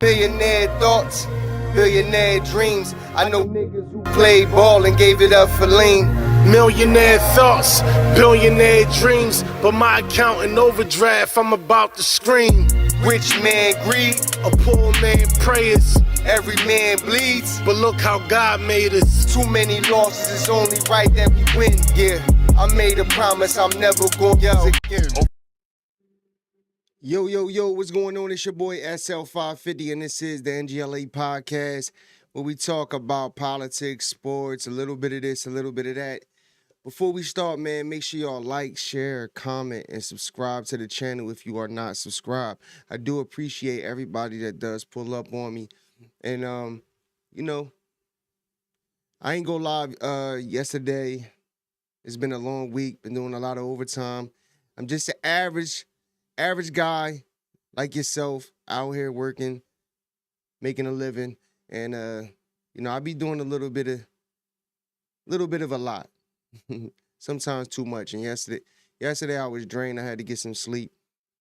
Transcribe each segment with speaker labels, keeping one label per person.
Speaker 1: Billionaire thoughts, billionaire dreams. I know niggas who played ball and gave it up for lean.
Speaker 2: Millionaire thoughts, billionaire dreams, but my account in overdraft, I'm about to scream.
Speaker 1: Rich man greed,
Speaker 2: A poor man prayers,
Speaker 1: every man bleeds.
Speaker 2: but look how God made us.
Speaker 1: Too many losses, it's only right that we win. Yeah, I made a promise I'm never gonna lose again. Yo, what's going on? It's your boy SL550, and this is the N.G.L.A. podcast, where we talk about politics, sports, a little bit of this, a little bit of that. Before we start, man, make sure y'all like, share, comment, and subscribe to the channel if you are not subscribed. I do appreciate everybody that does pull up on me. And, you know, I ain't go live yesterday. It's been a long week, been doing a lot of overtime. I'm just an average guy like yourself out here working, making a living. And, you know, I be doing a little bit of a lot. Sometimes too much. And yesterday I was drained. I had to get some sleep,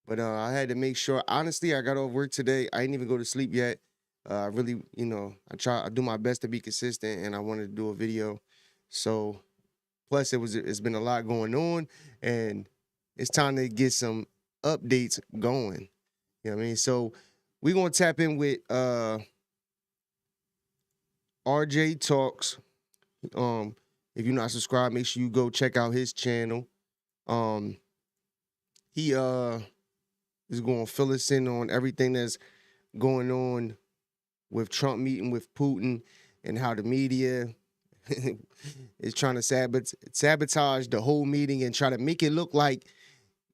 Speaker 1: but I had to make sure. Honestly, I got off work today. I didn't even go to sleep yet. I really, you know, I do my best to be consistent, and I wanted to do a video. So, plus it's been a lot going on, and it's time to get some updates going. You know what I mean? So we're gonna tap in with RJ Talks. If you're not subscribed, make sure you go check out his channel. He is going to fill us in on everything that's going on with Trump meeting with Putin and how the media is trying to sabotage the whole meeting and try to make it look like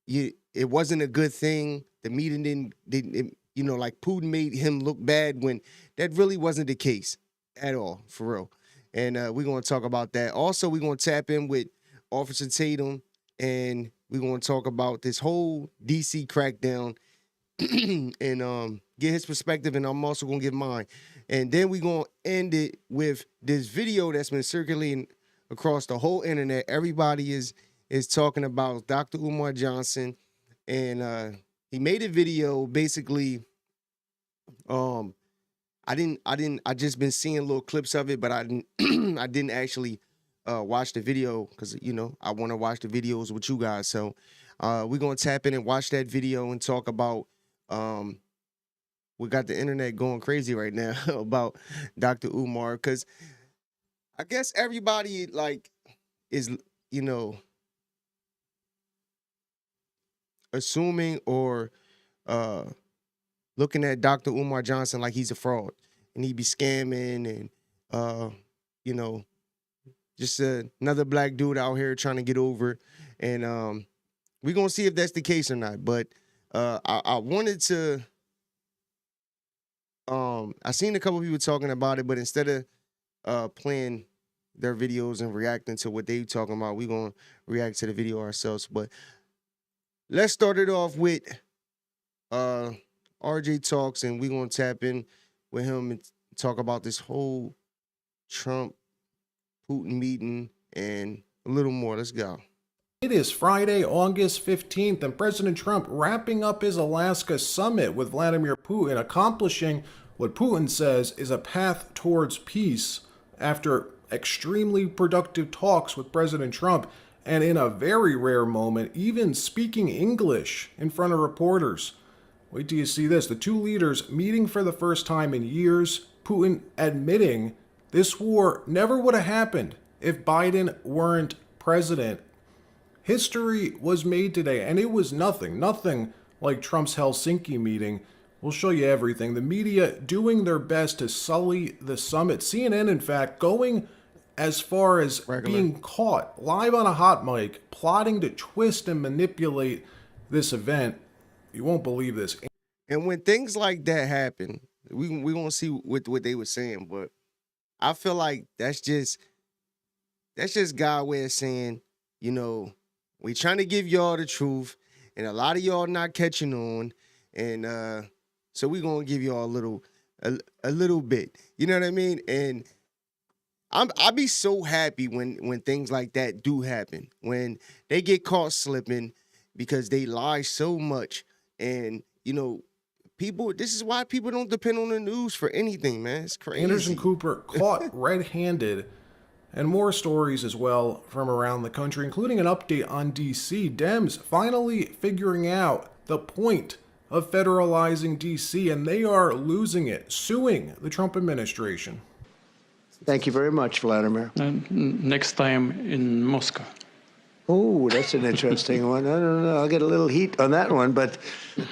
Speaker 1: it wasn't a good thing. The meeting didn't, you know, like Putin made him look bad when that really wasn't the case at all, for real. And we're going to talk about that. Also, we're going to tap in with Officer Tatum, and we're going to talk about this whole D.C. Crackdown and get his perspective, and I'm also going to give mine. And then we're going to end it with this video that's been circulating across the whole internet. Everybody is talking about Dr.Umar Jahnson, and he made a video basically. I just been seeing little clips of it, but I didn't actually watch the video because, you know, I want to watch the videos with you guys. So we're going to tap in and watch that video and talk about, we got the internet going crazy right now about Dr. Umar, because I guess everybody like is, you know, assuming or looking at Dr. Umar Jahnson like he's a fraud and he be scamming and, you know, just another black dude out here trying to get over. And we're going to see if that's the case or not. But I wanted to, I seen a couple people talking about it, but instead of playing their videos and reacting to what they talking about, we're going to react to the video ourselves. But let's start it off with RJ Talks, and we're going to tap in with him and talk about this whole Trump-Putin meeting and a little more. Let's go.
Speaker 3: It is Friday, August 15th, and President Trump wrapping up his Alaska summit with Vladimir Putin, accomplishing what Putin says is a path towards peace after extremely productive talks with President Trump, and in a very rare moment, even speaking English in front of reporters. Wait till you see this. The two leaders meeting for the first time in years, Putin admitting this war never would have happened if Biden weren't president. History was made today, and it was nothing like Trump's Helsinki meeting. We'll show you everything. The media doing their best to sully the summit. CNN, in fact, going as far as being caught live on a hot mic, plotting to twist and manipulate this event. You won't believe this.
Speaker 1: And when things like that happen, we gonna see what they were saying, but I feel like that's just God's way of saying, you know, we trying to give y'all the truth, and a lot of y'all not catching on, and so we gonna give y'all a little bit. You know what I mean? And I be so happy when things like that do happen, when they get caught slipping because they lie so much. And, you know, People, this is why people don't depend on the news for anything, man. It's crazy.
Speaker 3: Anderson Cooper caught red-handed, and more stories as well from around the country, including an update on D.C. Dems finally figuring out the point of federalizing D.C., and they are losing it, suing the Trump administration.
Speaker 4: Thank you very much, Vladimir.
Speaker 5: Next time in Moscow.
Speaker 4: Oh, that's an interesting one. I don't know. I'll get a little heat on that one, but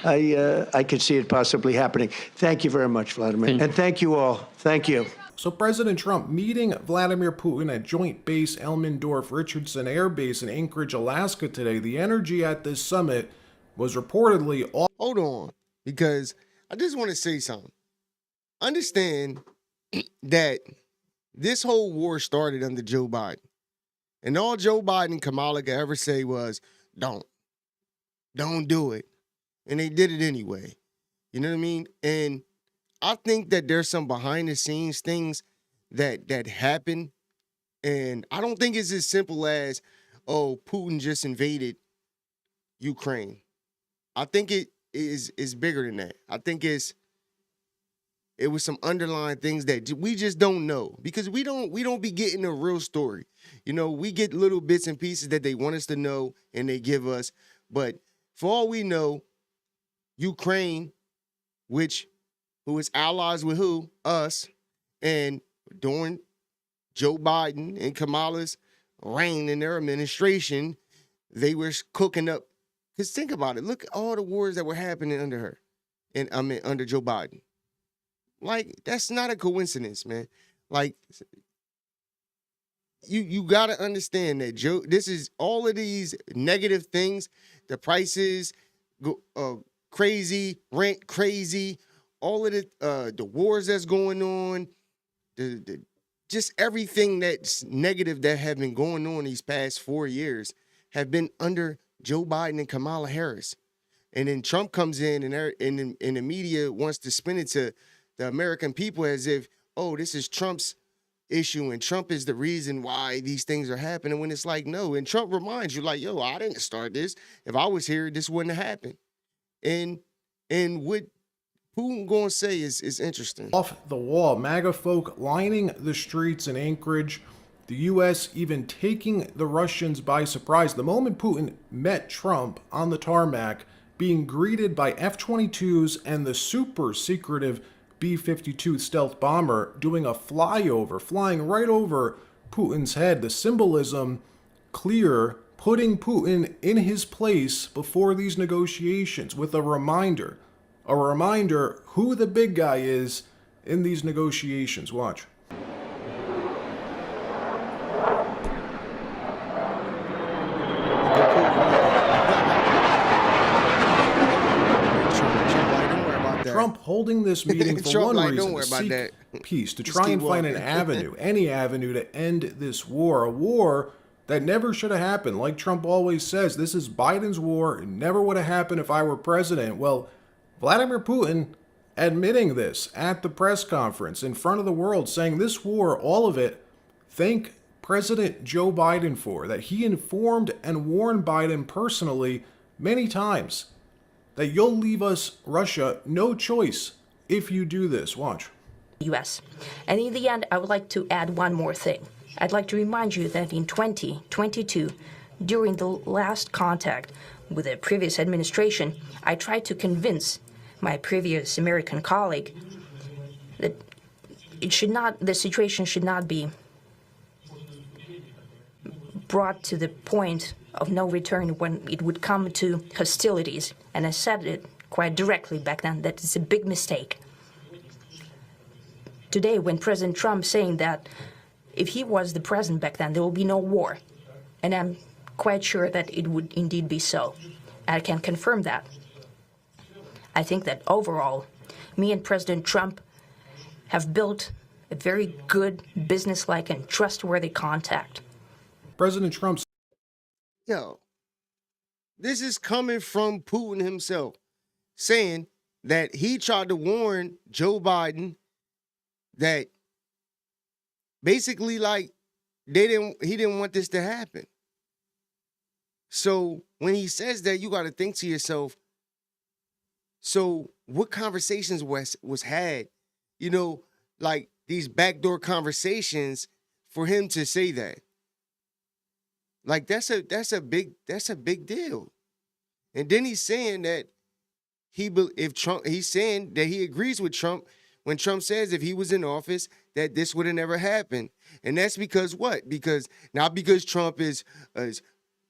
Speaker 4: I could see it possibly happening. Thank you very much, Vladimir. And thank you all. Thank you.
Speaker 3: So President Trump meeting Vladimir Putin at Joint Base Elmendorf-Richardson Air Base in Anchorage, Alaska today. The energy at this summit was reportedly all...
Speaker 1: Hold on, because I just want to say something. Understand that this whole war started under Joe Biden. And all Joe Biden and Kamala could ever say was, don't do it. And they did it anyway. You know what I mean? And I think that there's some behind the scenes things that happen. And I don't think it's as simple as, oh, Putin just invaded Ukraine. I think it is bigger than that. I think it was some underlying things that we just don't know, because we don't be getting a real story. You know, we get little bits and pieces that they want us to know and they give us. But for all we know, Ukraine, who is allies with who? Us. And during Joe Biden and Kamala's reign in their administration, they were cooking up. Because think about it. Look at all the wars that were happening under her. And under Joe Biden. Like, that's not a coincidence, man. Like, you got to understand that this is all of these negative things, the prices go crazy, rent crazy, all of the wars that's going on, the just everything that's negative that have been going on these past 4 years have been under Joe Biden and Kamala Harris. And then Trump comes in and the media wants to spin it to the American people as if, oh, this is Trump's issue and Trump is the reason why these things are happening, when it's like, no. And Trump reminds you, like, yo, I didn't start this. If I was here, this wouldn't have happened. And what Putin going to say is interesting.
Speaker 3: Off the wall, MAGA folk lining the streets in Anchorage, the U.S. even taking the Russians by surprise. The moment Putin met Trump on the tarmac, being greeted by F-22s and the super secretive B-52 stealth bomber doing a flyover, flying right over Putin's head. The symbolism clear, putting Putin in his place before these negotiations with a reminder who the big guy is in these negotiations. Watch. Trump holding this meeting for one reason, to seek peace, to try and find an avenue, any avenue to end this war, a war that never should have happened. Like Trump always says, this is Biden's war. It never would have happened if I were president. Well, Vladimir Putin admitting this at the press conference in front of the world, saying this war, all of it, thank President Joe Biden for, that he informed and warned Biden personally many times that you'll leave us, Russia, no choice if you do this. Watch.
Speaker 6: U.S. And in the end, I would like to add one more thing. I'd like to remind you that in 2022, during the last contact with the previous administration, I tried to convince my previous American colleague that the situation should not be brought to the point of no return when it would come to hostilities. And I said it quite directly back then that it's a big mistake. Today, when President Trump saying that if he was the president back then, there will be no war. And I'm quite sure that it would indeed be so. I can confirm that. I think that overall, me and President Trump have built a very good, businesslike, and trustworthy contact.
Speaker 3: President Trump's...
Speaker 1: Yo, this is coming from Putin himself, saying that he tried to warn Joe Biden that basically, like, he didn't want this to happen. So when he says that, you got to think to yourself, So what conversations was had, you know, like these backdoor conversations for him to say that? Like that's a big deal. And then he's saying that he's saying that he agrees with Trump when Trump says if he was in office that this would have never happened. And that's because what? Because not because Trump is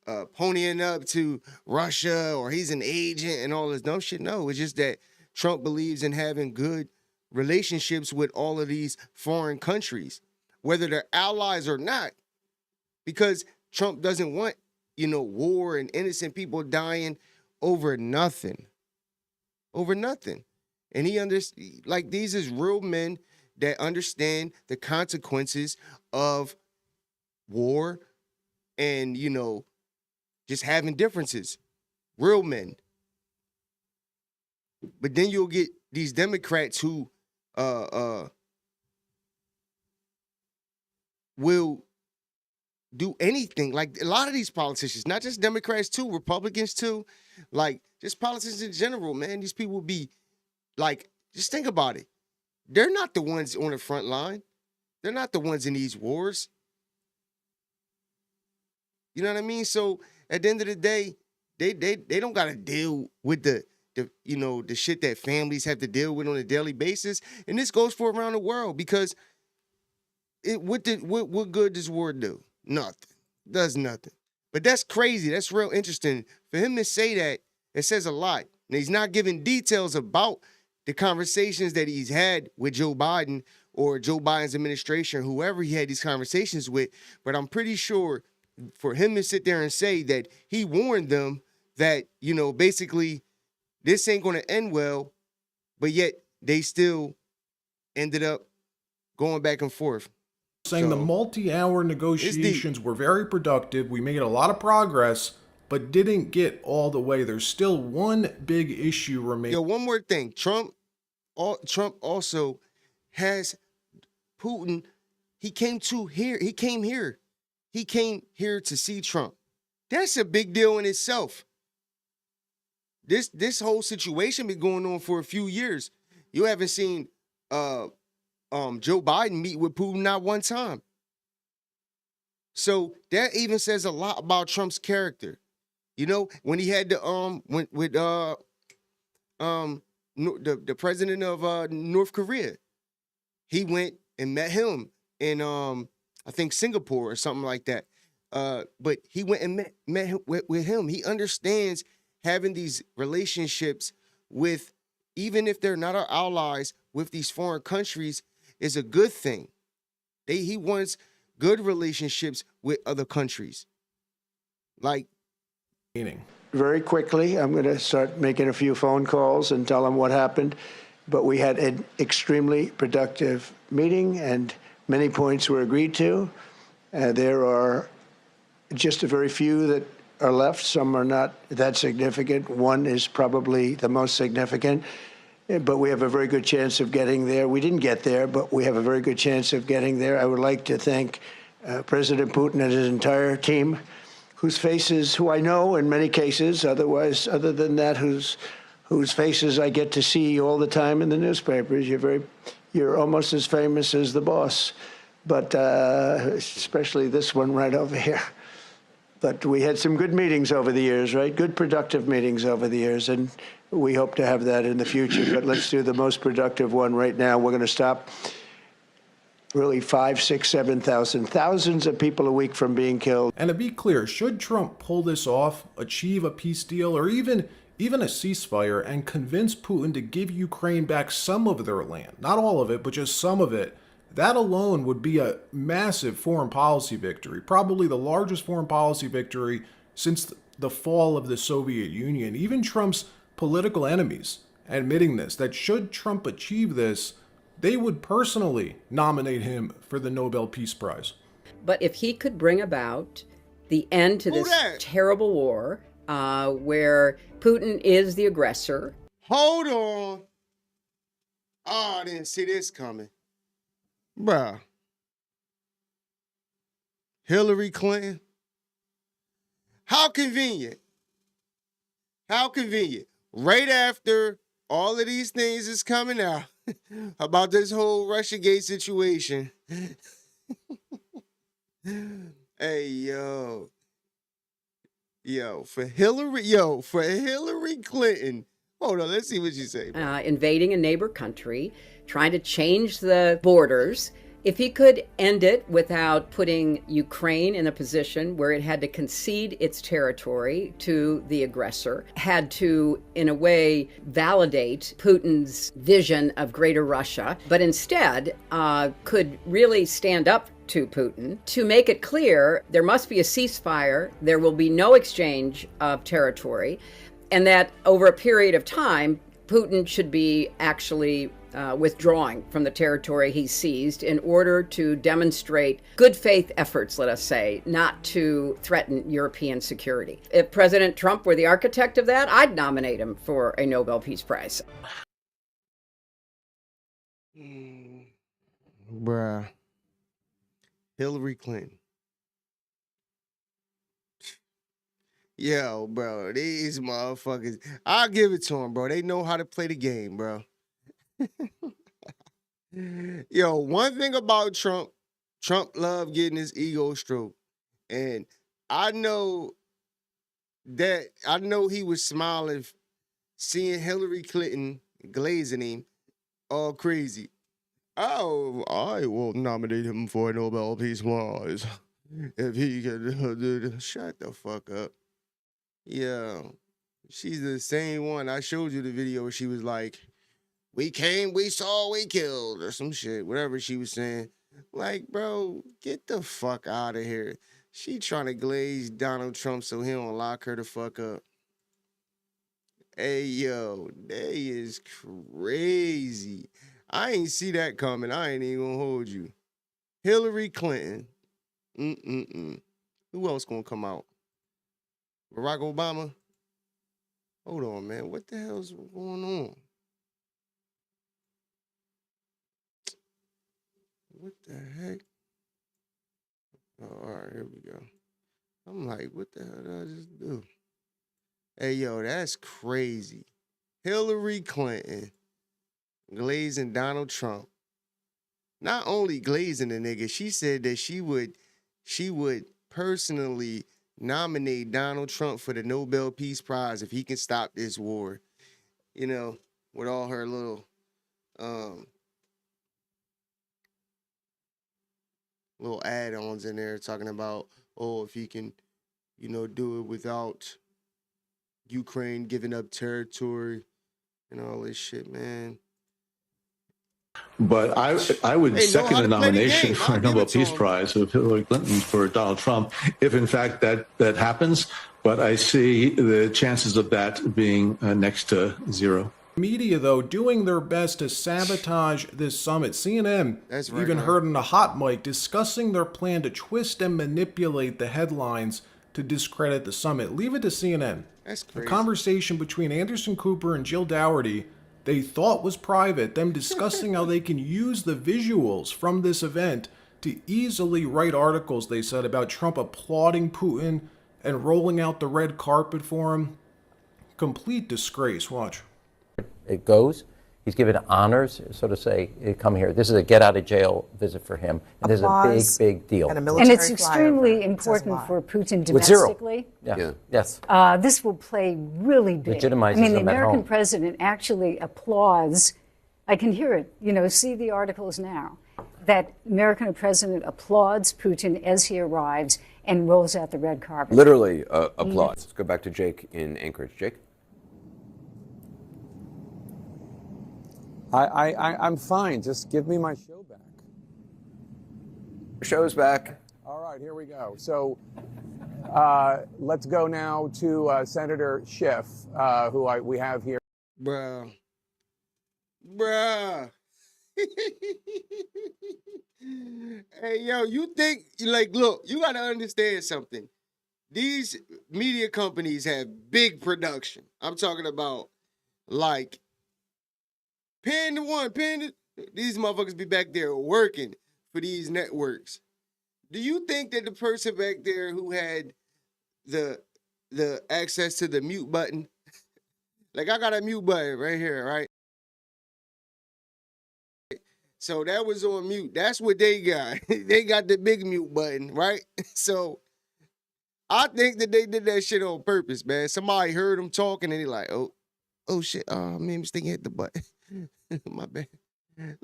Speaker 1: ponying up to Russia or he's an agent and all this dumb shit. No, it's just that Trump believes in having good relationships with all of these foreign countries, whether they're allies or not, because Trump doesn't want, war and innocent people dying over nothing. Over nothing. And he understands, like, these is real men that understand the consequences of war and, just having differences. Real men. But then you'll get these Democrats who will do anything. Like a lot of these politicians, not just Democrats too, Republicans too, like just politicians in general, man. These people be like, just think about it. They're not the ones on the front line. They're not the ones in these wars. You know what I mean? So at the end of the day, they don't got to deal with the shit that families have to deal with on a daily basis. And this goes for around the world because what good does war do? Nothing. Does nothing. But that's crazy. That's real interesting. For him to say that, it says a lot. And he's not giving details about the conversations that he's had with Joe Biden or Joe Biden's administration, whoever he had these conversations with. But I'm pretty sure for him to sit there and say that he warned them that, basically this ain't going to end well, but yet they still ended up going back and forth.
Speaker 3: Saying the multi-hour negotiations were very productive. We made a lot of progress, but didn't get all the way. There's still one big issue remaining.
Speaker 1: Yo, one more thing. Trump also has Putin. He came here. He came here to see Trump. That's a big deal in itself. This whole situation been going on for a few years. You haven't seen Joe Biden meet with Putin not one time. So that even says a lot about Trump's character. When he had the president of North Korea, he went and met him in I think Singapore or something like that. But he went and met him with him. He understands having these relationships with, even if they're not our allies, with these foreign countries is a good thing. He wants good relationships with other countries.
Speaker 4: Very quickly, I'm going to start making a few phone calls and tell them what happened. But we had an extremely productive meeting, and many points were agreed to. There are just a very few that are left. Some are not that significant. One is probably the most significant. But we have a very good chance of getting there. We didn't get there, but we have a very good chance of getting there. I would like to thank President Putin and his entire team, who I know in many cases, other than that, whose faces I get to see all the time in the newspapers. You're almost as famous as the boss, but especially this one right over here. But we had some good meetings over the years, right? Good, productive meetings over the years, and we hope to have that in the future. But let's do the most productive one right now. We're going to stop really 5, 6, 7,000, thousands of people a week from being killed.
Speaker 3: And to be clear, should Trump pull this off, achieve a peace deal, or even a ceasefire, and convince Putin to give Ukraine back some of their land, not all of it, but just some of it, that alone would be a massive foreign policy victory, probably the largest foreign policy victory since the fall of the Soviet Union. Even Trump's political enemies admitting this, that should Trump achieve this, they would personally nominate him for the Nobel Peace Prize.
Speaker 7: But if he could bring about the end to this terrible war, where Putin is the aggressor.
Speaker 1: Hold on. Oh, I didn't see this coming. Bruh. Hillary Clinton. How convenient. How convenient. Right after all of these things is coming out about this whole Russiagate situation. Hey, for Hillary Clinton. Hold on, let's see what you say.
Speaker 7: Invading a neighbor country, trying to change the borders. If he could end it without putting Ukraine in a position where it had to concede its territory to the aggressor, had to, in a way, validate Putin's vision of greater Russia, but instead could really stand up to Putin to make it clear there must be a ceasefire, there will be no exchange of territory, and that over a period of time, Putin should be actually withdrawing from the territory he seized in order to demonstrate good faith efforts, let us say, not to threaten European security. If President Trump were the architect of that, I'd nominate him for a Nobel Peace Prize.
Speaker 1: Bruh. Hillary Clinton. Yo, bro, these motherfuckers, I'll give it to them, bro. They know how to play the game, bro. Yo, one thing about Trump loved getting his ego stroked. And I know he was smiling seeing Hillary Clinton glazing him all crazy. Oh, I will nominate him for a Nobel Peace Prize if he could. Shut the fuck up. Yeah, she's the same one. I showed you the video where she was like, we came, we saw, we killed, or some shit, whatever she was saying. Like, bro, get the fuck out of here. She trying to glaze Donald Trump so he don't lock her the fuck up. Hey, yo, they is crazy. I ain't see that coming. I ain't even gonna hold you. Hillary Clinton. Who else gonna come out? Barack Obama? Hold on, man. What the hell's going on? What the heck? Oh, all right, here we go. I'm like, what the hell did I just do? Hey, yo, that's crazy. Hillary Clinton glazing Donald Trump. Not only glazing the nigga, she said that she would personally nominate Donald Trump for the Nobel Peace Prize if he can stop this war. You know, with all her little add-ons in there talking about, oh, if he can, do it without Ukraine giving up territory and all this shit, man.
Speaker 8: But I would second the nomination for a Nobel Peace Prize of Hillary Clinton for Donald Trump, if in fact that happens. But I see the chances of that being next to zero.
Speaker 3: Media, though, doing their best to sabotage this summit. CNN even heard on a hot mic discussing their plan to twist and manipulate the headlines to discredit the summit. Leave it to CNN.
Speaker 1: That's crazy.
Speaker 3: A conversation between Anderson Cooper and Jill Dougherty they thought was private, them discussing how they can use the visuals from this event to easily write articles, they said, about Trump applauding Putin and rolling out the red carpet for him. Complete disgrace. Watch.
Speaker 9: It goes. He's given honors, so to say, come here. This is a get-out-of-jail visit for him. And this is a big, big deal.
Speaker 10: And it's extremely important for Putin domestically.
Speaker 9: Yeah. Yes.
Speaker 10: This will play really big.
Speaker 9: Legitimizes
Speaker 10: I mean, the
Speaker 9: him at
Speaker 10: American
Speaker 9: home.
Speaker 10: president actually applauds. I can hear it. See the articles now. That American president applauds Putin as he arrives and rolls out the red carpet.
Speaker 11: Literally applauds. Let's go back to Jake in Anchorage. Jake?
Speaker 12: I'm fine. Just give me my show back.
Speaker 11: Show's back.
Speaker 12: All right, here we go. So let's go now to Senator Schiff, who we have here.
Speaker 1: Bruh. Hey, yo, you think, look, you got to understand something. These media companies have big production. I'm talking about, paying the one, these motherfuckers be back there working for these networks. Do you think that the person back there who had the access to the mute button, Like, I got a mute button right here, right? So that was on mute. That's what they got. They got the big mute button, right? So I think that they did that shit on purpose, man. Somebody heard them talking and they like, oh shit, oh man, mistake hit the button. My bad.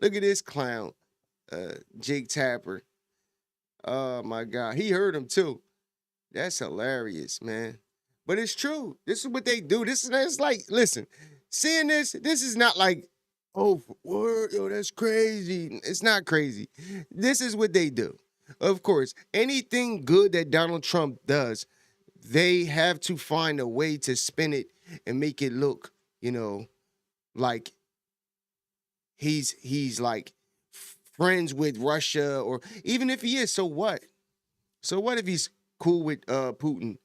Speaker 1: Look at this clown, Jake Tapper. Oh my God, he heard him too. That's hilarious, man. But it's true. This is what they do. It's like, listen, seeing this is not like, oh, word, yo, that's crazy. It's not crazy. This is what they do. Of course, anything good that Donald Trump does, they have to find a way to spin it and make it look, like he's like friends with Russia, or even if he is, so what? So what if he's cool with Putin?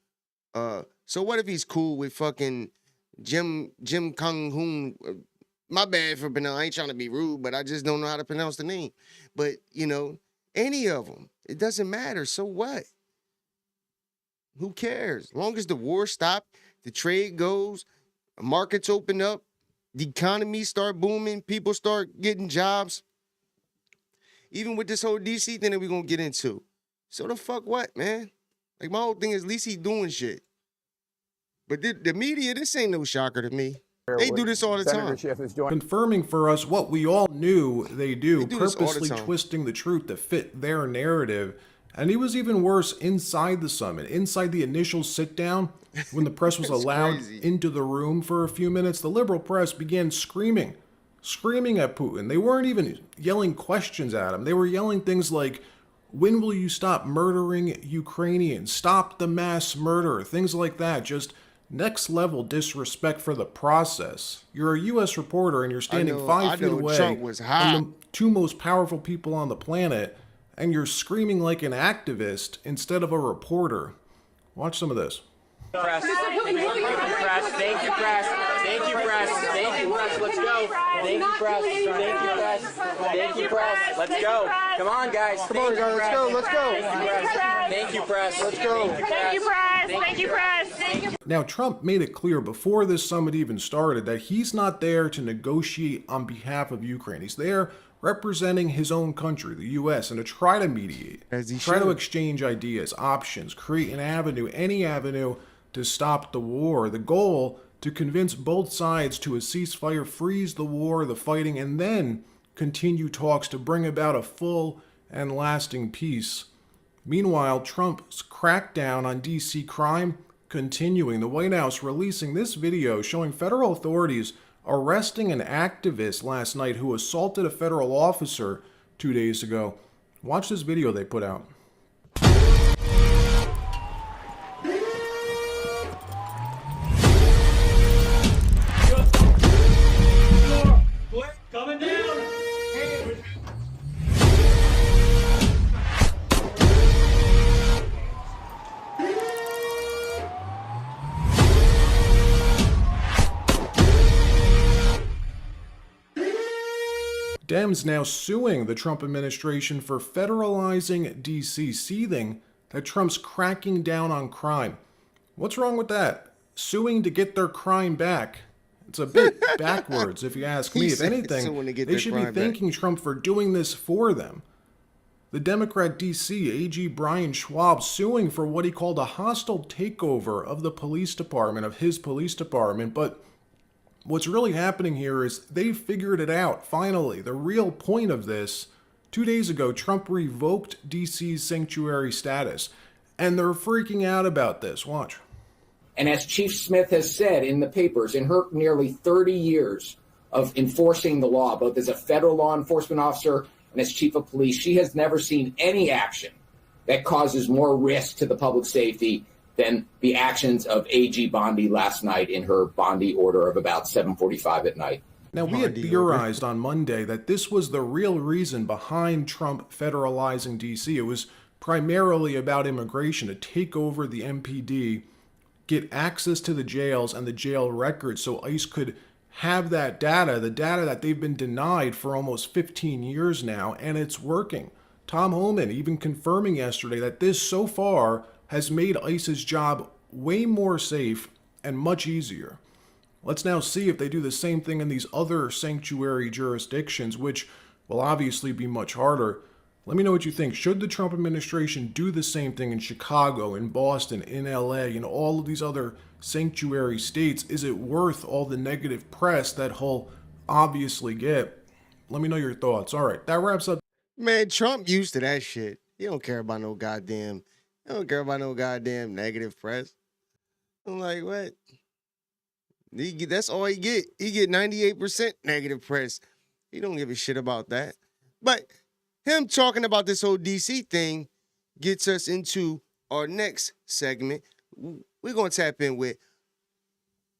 Speaker 1: So what if he's cool with fucking Jim Kong-hoon? My bad for pronouncing. I ain't trying to be rude, but I just don't know how to pronounce the name. But, any of them, it doesn't matter. So what? Who cares? As long as the war stopped, the trade goes, markets open up, the economy start booming, people start getting jobs. Even with this whole D.C. thing that we're going to get into. So the fuck what, man? Like, my whole thing is at least he doing shit. But the media, this ain't no shocker to me. They do this all the time.
Speaker 3: Confirming for us what we all knew they do purposely twisting the truth to fit their narrative. And it was even worse inside the summit, inside the initial sit-down, when the press was allowed into the room for a few minutes. The liberal press began screaming at Putin. They weren't even yelling questions at him. They were yelling things like, when will you stop murdering Ukrainians? Stop the mass murder. Things like that. Just next level disrespect for the process. You're a U.S. reporter and you're standing 5 feet away from the two most powerful people on the planet, and you're screaming like an activist instead of a reporter. Watch some of this.
Speaker 13: Press. Thank you, press. Thank you, press. Thank you, press. Thank you, press. Let's go. Thank you, press. Thank you, press. Thank you, press. Let's go. Come on, guys. Come on, guys. Let's go. Let's go. Thank you, press. Let's go. Thank you, press. Thank you, press. Thank you.
Speaker 3: Now, Trump made it clear before this summit even started that he's not there to negotiate on behalf of Ukraine. He's there representing his own country, the U.S., and to try to mediate, try to exchange ideas, options, create an avenue, any avenue to stop the war. The goal, to convince both sides to a ceasefire, freeze the war, the fighting, and then continue talks to bring about a full and lasting peace. Meanwhile, Trump's crackdown on D.C. crime continuing. The White House releasing this video showing federal authorities arresting an activist last night who assaulted a federal officer 2 days ago. Watch this video they put out.
Speaker 13: Coming down.
Speaker 3: Dems now suing the Trump administration for federalizing D.C., seething that Trump's cracking down on crime. What's wrong with that? Suing to get their crime back. It's a bit backwards, if you ask me. If anything, they should be thanking Trump for doing this for them. The Democrat D.C. AG Brian Schwab suing for what he called a hostile takeover of the police department, of his police department, but what's really happening here is they figured it out, finally. The real point of this, 2 days ago, Trump revoked D.C.'s sanctuary status, and they're freaking out about this. Watch.
Speaker 14: And as Chief Smith has said in the papers, in her nearly 30 years of enforcing the law, both as a federal law enforcement officer and as chief of police, she has never seen any action that causes more risk to the public safety than the actions of AG Bondi last night in her Bondi order of about 7:45 at night.
Speaker 3: Now, we had theorized on Monday that this was the real reason behind Trump federalizing D.C. It was primarily about immigration, to take over the MPD, get access to the jails and the jail records so ICE could have that data, the data that they've been denied for almost 15 years now, and it's working. Tom Homan even confirming yesterday that this so far has made ICE's job way more safe and much easier. Let's now see if they do the same thing in these other sanctuary jurisdictions, which will obviously be much harder. Let me know what you think. Should the Trump administration do the same thing in Chicago, in Boston, in L.A., in all of these other sanctuary states? Is it worth all the negative press that he'll obviously get? Let me know your thoughts. All right, that wraps up.
Speaker 1: Man, Trump used to that shit. He don't care about no goddamn. He don't care about no goddamn negative press. I'm like, what? That's all he get. He get 98% negative press. He don't give a shit about that. But him talking about this whole DC thing gets us into our next segment. We're going to tap in with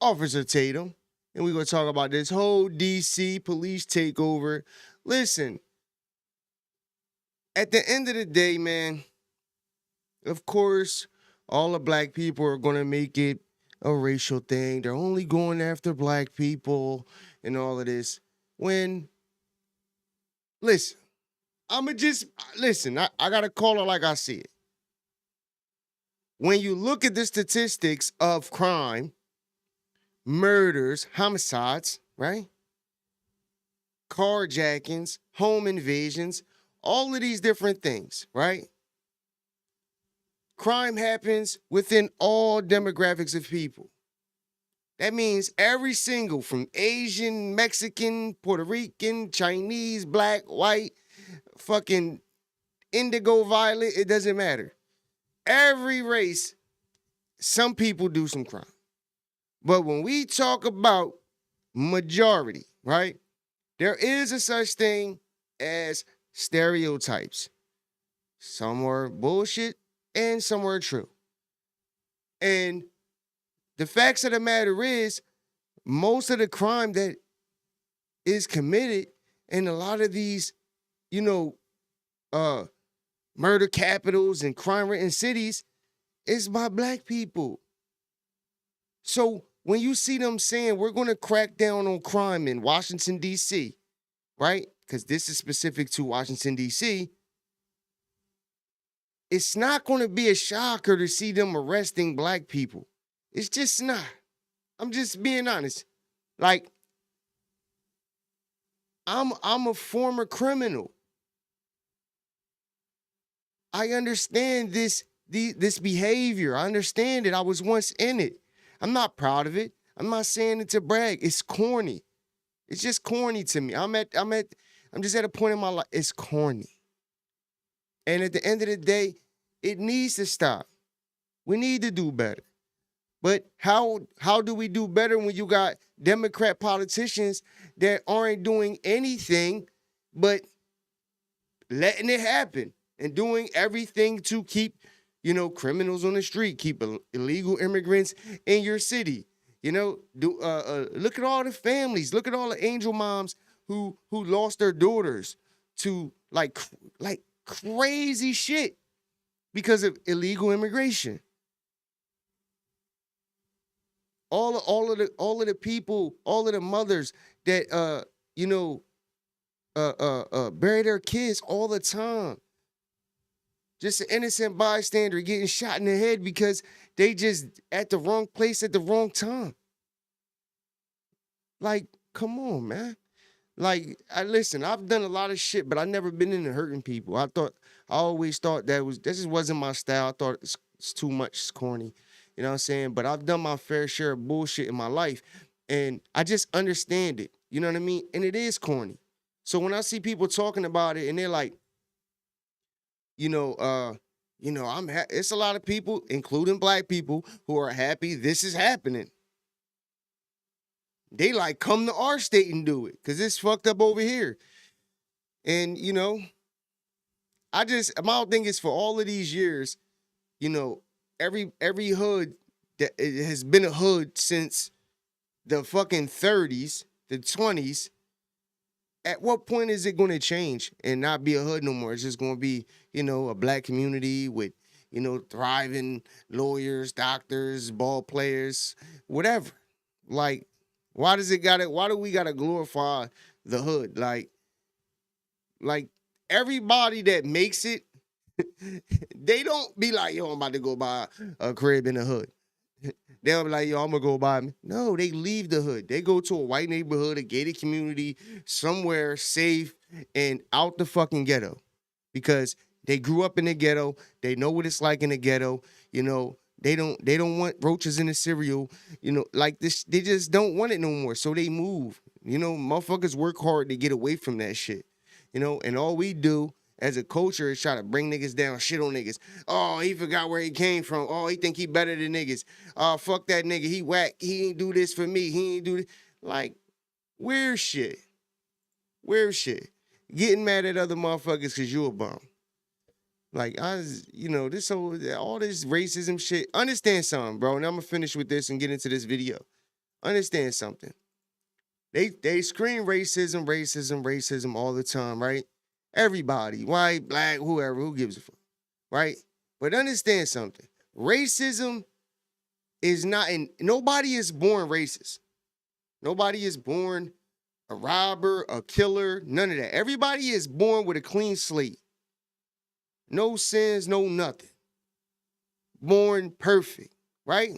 Speaker 1: Officer Tatum, and we're going to talk about this whole DC police takeover. Listen, at the end of the day, man, of course, all the black people are going to make it a racial thing. They're only going after black people and all of this. Listen, I got to call it like I see it. When you look at the statistics of crime, murders, homicides, right? Carjackings, home invasions, all of these different things, right? Crime happens within all demographics of people. That means every single, from Asian, Mexican, Puerto Rican, Chinese, black, white, fucking indigo, violet, it doesn't matter. Every race, some people do some crime. But when we talk about majority, right, there is a such thing as stereotypes. Some are bullshit and some are true. And the facts of the matter is, most of the crime that is committed in a lot of these, murder capitals and crime-ridden cities is by black people. So when you see them saying we're going to crack down on crime in Washington, D.C., right? Because this is specific to Washington, D.C., it's not going to be a shocker to see them arresting black people. It's just not. I'm just being honest. Like, I'm a former criminal. I understand this behavior. I understand it. I was once in it. I'm not proud of it. I'm not saying it to brag. It's corny. It's just corny to me. I'm just at a point in my life. It's corny. And at the end of the day, it needs to stop. We need to do better. But how do we do better when you got Democrat politicians that aren't doing anything but letting it happen and doing everything to keep, criminals on the street, keep illegal immigrants in your city? Look at all the families. Look at all the angel moms who lost their daughters to like crazy shit because of illegal immigration. All of the people, all of the mothers that bury their kids all the time. Just an innocent bystander getting shot in the head because they just at the wrong place at the wrong time. Like, come on, man. Like, listen, I've done a lot of shit, but I've never been into hurting people. I always thought this just wasn't my style. I thought it's too much, it's corny. You know what I'm saying? But I've done my fair share of bullshit in my life, and I just understand it. You know what I mean? And it is corny. So when I see people talking about it and they're like, it's a lot of people, including black people, who are happy this is happening. They like, come to our state and do it, because it's fucked up over here. And, my whole thing is, for all of these years, every hood that it has been a hood since the fucking 30s, the 20s. At what point is it going to change and not be a hood no more? It's just going to be, a black community with, thriving lawyers, doctors, ball players, whatever. Like, why do we gotta glorify the hood? Like everybody that makes it, they don't be like, yo, I'm about to go buy a crib in the hood. They'll be like, yo, I'm gonna go buy me. No, they leave the hood. They go to a white neighborhood, a gated community, somewhere safe and out the fucking ghetto. Because they grew up in the ghetto. They know what it's like in the ghetto. You know, they don't want roaches in the cereal. You know, like this, they just don't want it no more. So they move. You know, motherfuckers work hard to get away from that shit. You know, and all we do as a culture is try to bring niggas down, shit on niggas. Oh, he forgot where he came from. Oh, he think he better than niggas. Oh, fuck that nigga. He whack. He ain't do this for me. He ain't do this. Like, weird shit. Weird shit. Getting mad at other motherfuckers because you a bum. Like, this whole, all this racism shit. Understand something, bro. And I'm going to finish with this and get into this video. Understand something. They scream racism all the time, right? Everybody, white, black, whoever, who gives a fuck, right? But understand something. Racism is not, nobody is born racist. Nobody is born a robber, a killer, none of that. Everybody is born with a clean slate. No sins, no nothing. Born perfect, right?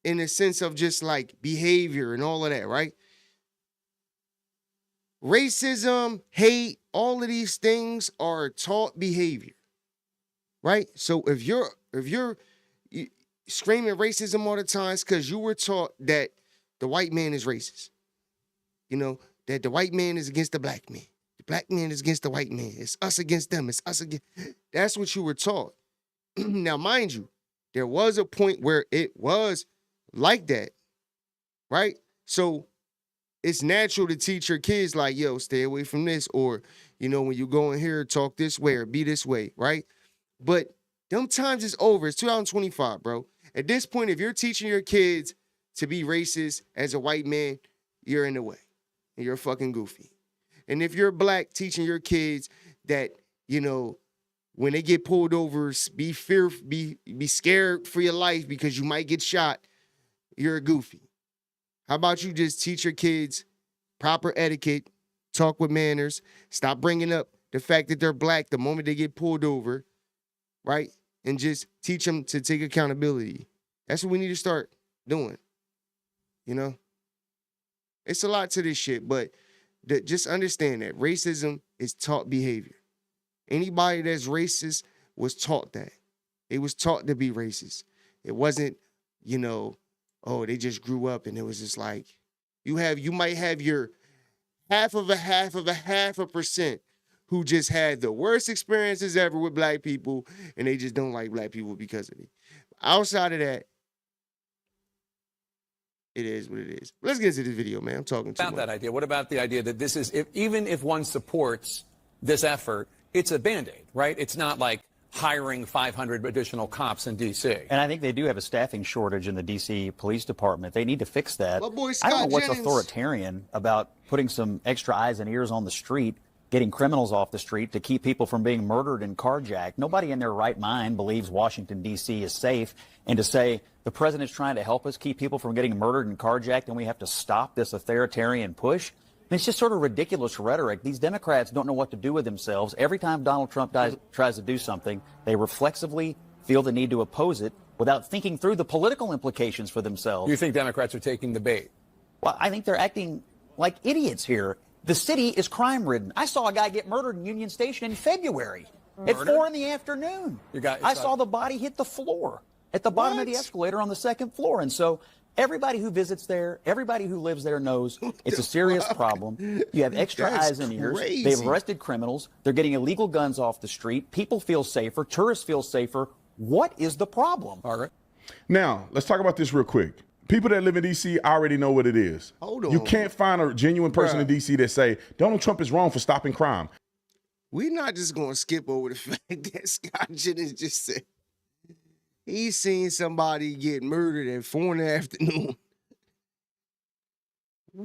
Speaker 1: In the sense of just like behavior and all of that, right? Racism, hate, all of these things are taught behavior, right? So if you're screaming racism all the time, it's because you were taught that the white man is racist. You know, that the white man is against the black man. The black man is against the white man. It's us against them. It's us against. That's what you were taught. Now, mind you, there was a point where it was like that, right? So it's natural to teach your kids like, yo, stay away from this. Or, you know, when you go in here, talk this way or be this way, right? But them times is over. It's 2025, bro. At this point, if you're teaching your kids to be racist as a white man, you're in the way. And you're fucking goofy. And if you're black, teaching your kids that, you know, when they get pulled over, be scared for your life because you might get shot, you're a goofy. How about you just teach your kids proper etiquette, talk with manners, stop bringing up the fact that they're black the moment they get pulled over, right? And just teach them to take accountability. That's what we need to start doing, you know? It's a lot to this shit, but just understand that racism is taught behavior. Anybody that's racist was taught that. They was taught to be racist. It wasn't, you know, oh, they just grew up and it was just like, you might have your half of a percent who just had the worst experiences ever with black people and they just don't like black people because of it. Outside of that, it is what it is. Let's get into this video, man. I'm talking too much.
Speaker 15: About that idea, what about the idea that this is, even if one supports this effort, it's a Band-Aid, right? It's not like hiring 500 additional cops in D.C.
Speaker 16: And I think they do have a staffing shortage in the D.C. Police Department. They need to fix that.
Speaker 1: My boy
Speaker 16: I
Speaker 1: Scott
Speaker 16: don't know what's
Speaker 1: Jennings.
Speaker 16: authoritarian about putting some extra eyes and ears on the street, getting criminals off the street to keep people from being murdered and carjacked. Nobody in their right mind believes Washington, D.C. is safe. And to say the president's trying to help us keep people from getting murdered and carjacked and we have to stop this authoritarian push, I mean, it's just sort of ridiculous rhetoric. These Democrats don't know what to do with themselves. Every time Donald Trump tries to do something, they reflexively feel the need to oppose it without thinking through the political implications for themselves.
Speaker 15: You think Democrats are taking the bait?
Speaker 16: Well, I think they're acting like idiots here. The city is crime-ridden. I saw a guy get murdered in Union Station in February at 4 in the afternoon. I saw the body hit the floor at the bottom of the escalator on the second floor. And so everybody who visits there, everybody who lives there knows it's a serious problem. You have extra eyes and ears.
Speaker 1: crazy.
Speaker 16: They've arrested criminals. They're getting illegal guns off the street. People feel safer. Tourists feel safer. What is the problem?
Speaker 15: All right.
Speaker 17: Now, let's talk about this real quick. People that live in D.C. already know what it is.
Speaker 1: Hold on.
Speaker 17: You can't find a genuine person in D.C. that say, Donald Trump is wrong for stopping crime.
Speaker 1: We're not just going to skip over the fact that Scott Jennings just said he's seen somebody get murdered at 4 in the afternoon.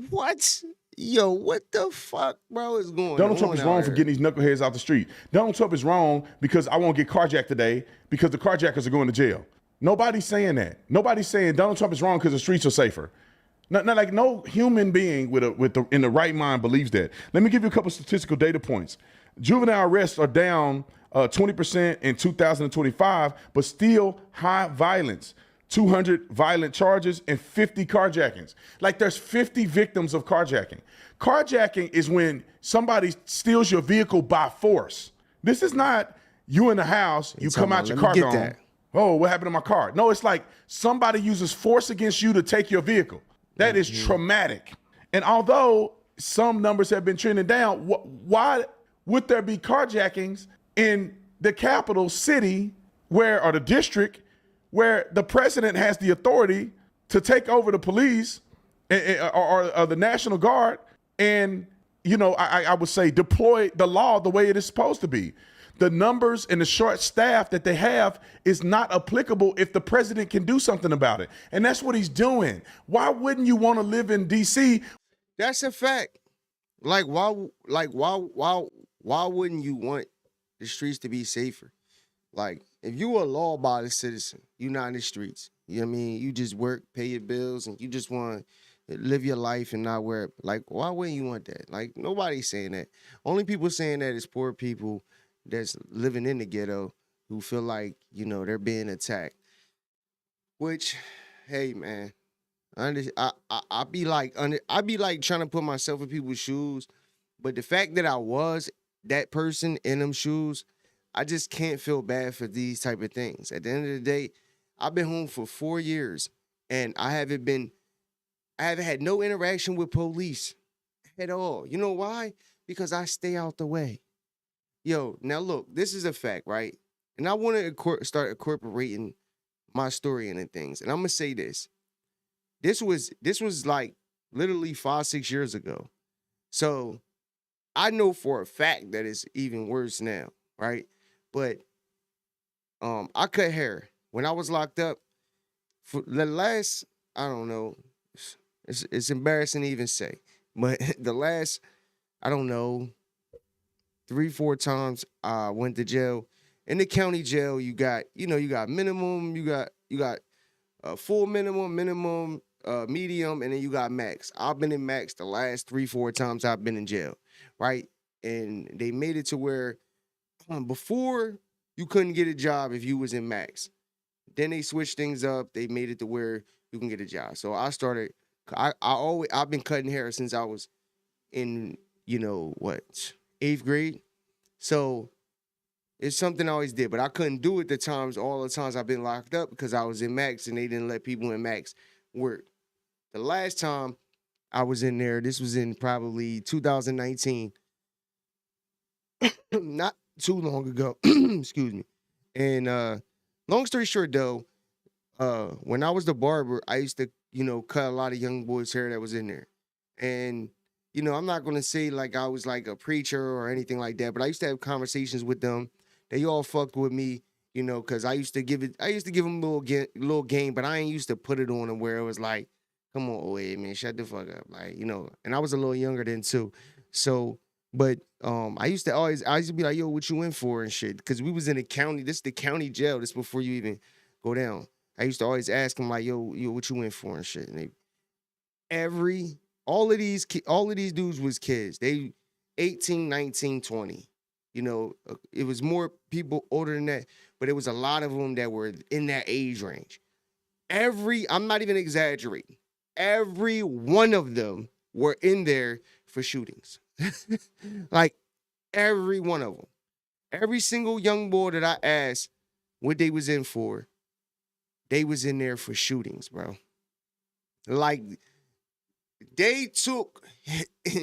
Speaker 1: What? Yo, what the fuck, bro, is going on?
Speaker 17: Donald Trump is wrong for getting these knuckleheads out the street. Donald Trump is wrong because I won't get carjacked today because the carjackers are going to jail. Nobody's saying that. Nobody's saying Donald Trump is wrong because the streets are safer. Not like no human being in the right mind believes that. Let me give you a couple statistical data points. Juvenile arrests are down 20% in 2025, but still high violence. 200 violent charges, and 50 carjackings. Like there's 50 victims of carjacking. Carjacking is when somebody steals your vehicle by force. This is not you in the house, you come out your car gone. Oh, what happened to my car? No, it's like somebody uses force against you to take your vehicle. That is traumatic. And although some numbers have been trending down, why would there be carjackings in the capital city or the district where the president has the authority to take over the police or the National Guard and, I would say deploy the law the way it is supposed to be? The numbers and the short staff that they have is not applicable if the president can do something about it. And that's what he's doing. Why wouldn't you want to live in D.C.?
Speaker 1: That's a fact. Why wouldn't you want the streets to be safer? Like, if you a law-abiding citizen, you're not in the streets. You know what I mean? You just work, pay your bills, and you just want to live your life and not wear. Like, why wouldn't you want that? Like, nobody's saying that. Only people saying that is poor people that's living in the ghetto who feel like, they're being attacked. Which, hey, man, I be like trying to put myself in people's shoes, but the fact that I was that person in them shoes, I just can't feel bad for these type of things. At the end of the day, I've been home for 4 years, and I haven't had no interaction with police at all. You know why? Because I stay out the way. Yo, now look, this is a fact, right? And I want to start incorporating my story into things. And I'm gonna say this. This was like literally 5-6 years ago. So I know for a fact that it's even worse now, right? But I cut hair when I was locked up for the last, I don't know, it's embarrassing to even say, but the last, I don't know, 3-4 times I went to jail. In the county jail, you got minimum, you got full minimum, medium, and then you got max. I've been in max the last 3-4 times I've been in jail, right? And they made it to where before you couldn't get a job if you was in max. Then they switched things up. They made it to where you can get a job. So I've been cutting hair since I was in, 8th grade. So it's something I always did, but I couldn't do it all the times I've been locked up because I was in max and they didn't let people in max work. The last time I was in there, this was in probably 2019, not too long ago, excuse me. And long story short though, when I was the barber, I used to, cut a lot of young boys' hair that was in there. And I'm not going to say like I was like a preacher or anything like that, but I used to have conversations with them. They all fucked with me, because I used to give them a little game, but I ain't used to put it on them where it was like, come on, wait, man, shut the fuck up. Like, and I was a little younger then too. So, but I used to be like, yo, what you in for and shit? Because we was in the county, this is the county jail, this before you even go down. I used to always ask them like, yo, what you in for and shit? And all of these dudes was kids. They 18, 19, 20. It was more people older than that, but it was a lot of them that were in that age range. I'm not even exaggerating. Every one of them were in there for shootings. Like every one of them. Every single young boy that I asked what they was in for, they was in there for shootings, bro. Like, they took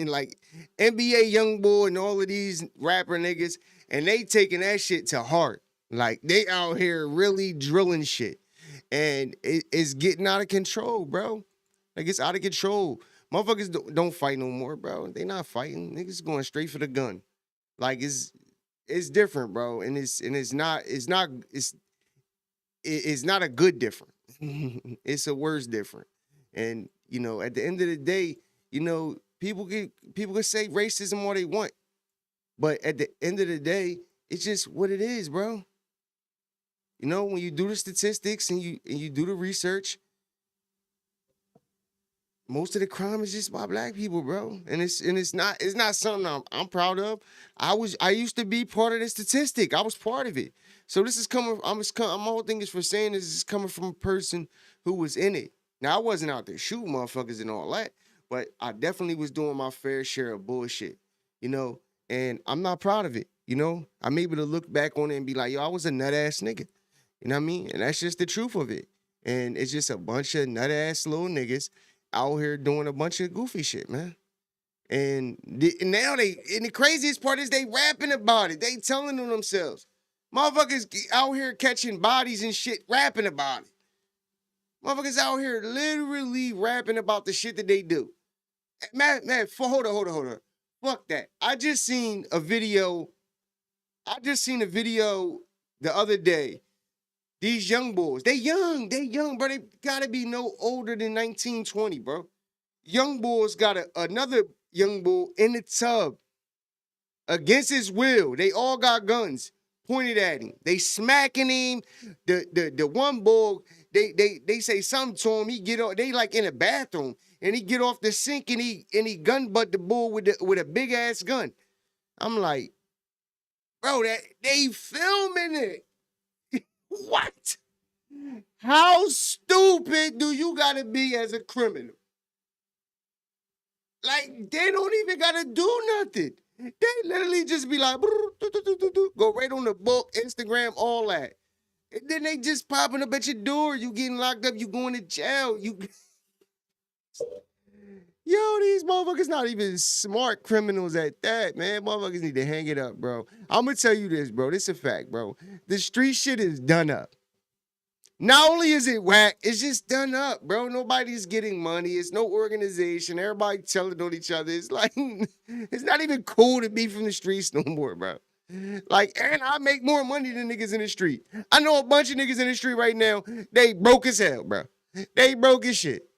Speaker 1: like NBA YoungBoy and all of these rapper niggas, and they taking that shit to heart. Like, they out here really drilling shit. And it's getting out of control, bro. Like, it's out of control. Motherfuckers don't fight no more, bro. They not fighting. Niggas going straight for the gun. Like, it's different, bro. And it's not a good different. It's a worse different. And at the end of the day, people can say racism all they want, but at the end of the day, it's just what it is, bro. When you do the statistics and you do the research, most of the crime is just by black people, bro. And it's not something I'm proud of. I used to be part of the statistic. I was part of it. So this is coming. My whole thing is for saying this is coming from a person who was in it. Now I wasn't out there shooting motherfuckers and all that, but I definitely was doing my fair share of bullshit, you know. And I'm not proud of it, you know. I'm able to look back on it and be like, yo, I was a nut ass nigga, you know what I mean? And that's just the truth of it. And it's just a bunch of nut ass little niggas out here doing a bunch of goofy shit, man. And now and the craziest part is they rapping about it. They telling them themselves. Motherfuckers out here catching bodies and shit, rapping about it. Motherfuckers out here literally rapping about the shit that they do. Man, hold on. Fuck that. I just seen a video the other day. These young boys, they young, bro. They gotta be no older than 19, 20, bro. Young boys got another young bull in the tub against his will. They all got guns pointed at him. They smacking him. The one bull, they say something to him. He get off. They like in a bathroom, and he get off the sink and he gun butt the bull with a big ass gun. I'm like, bro, that they filming it. What? How stupid do you gotta be as a criminal? Like, they don't even gotta do nothing. They literally just be like, go right on the book, Instagram, all that. And then they just popping up at your door. You getting locked up, you going to jail. Yo, these motherfuckers not even smart criminals at that, man. Motherfuckers need to hang it up, bro. I'm gonna tell you this, bro. This is a fact, bro. The street shit is done up. Not only is it whack, it's just done up, bro. Nobody's getting money. It's no organization. Everybody telling on each other. It's like, it's not even cool to be from the streets no more, bro. Like, and I make more money than niggas in the street. I know a bunch of niggas in the street right now, they broke as hell, bro. They broke as shit.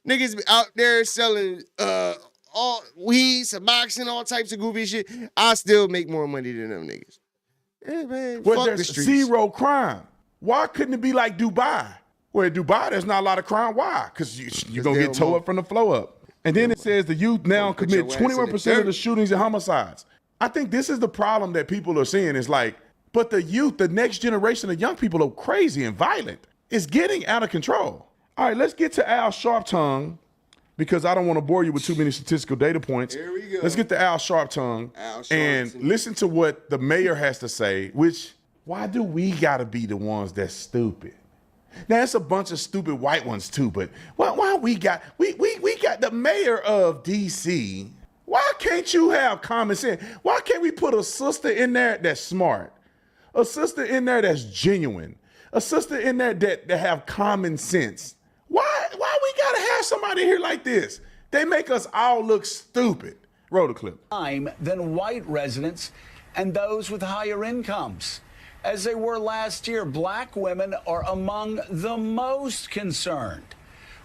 Speaker 1: Niggas out there selling all weed, Suboxone, all types of goofy shit. I still make more money than them niggas. Yeah, man,
Speaker 17: Well,
Speaker 1: fuck
Speaker 17: there's
Speaker 1: the streets.
Speaker 17: zero crime. Why couldn't it be like Dubai? Where in Dubai, there's not a lot of crime. Why? Because you're going to get towed up from the flow up. And then it says the youth now commit 21% of the shootings and homicides. I think this is the problem that people are seeing. Is like, but the youth, the next generation of young people are crazy and violent. It's getting out of control. All right, let's get to Al Sharptongue, because I don't want to bore you with too many statistical data points.
Speaker 1: Here we go.
Speaker 17: Let's get to Al Sharptongue and listen to what the mayor has to say, which, why do we got to be the ones that's stupid? Now, it's a bunch of stupid white ones too, but why we got the mayor of D.C. Why can't you have common sense? Why can't we put a sister in there that's smart? A sister in there that's genuine? A sister in there that have common sense? Why we gotta have somebody here like this? They make us all look stupid. Roll the clip.
Speaker 18: Than white residents and those with higher incomes. As they were last year, black women are among the most concerned,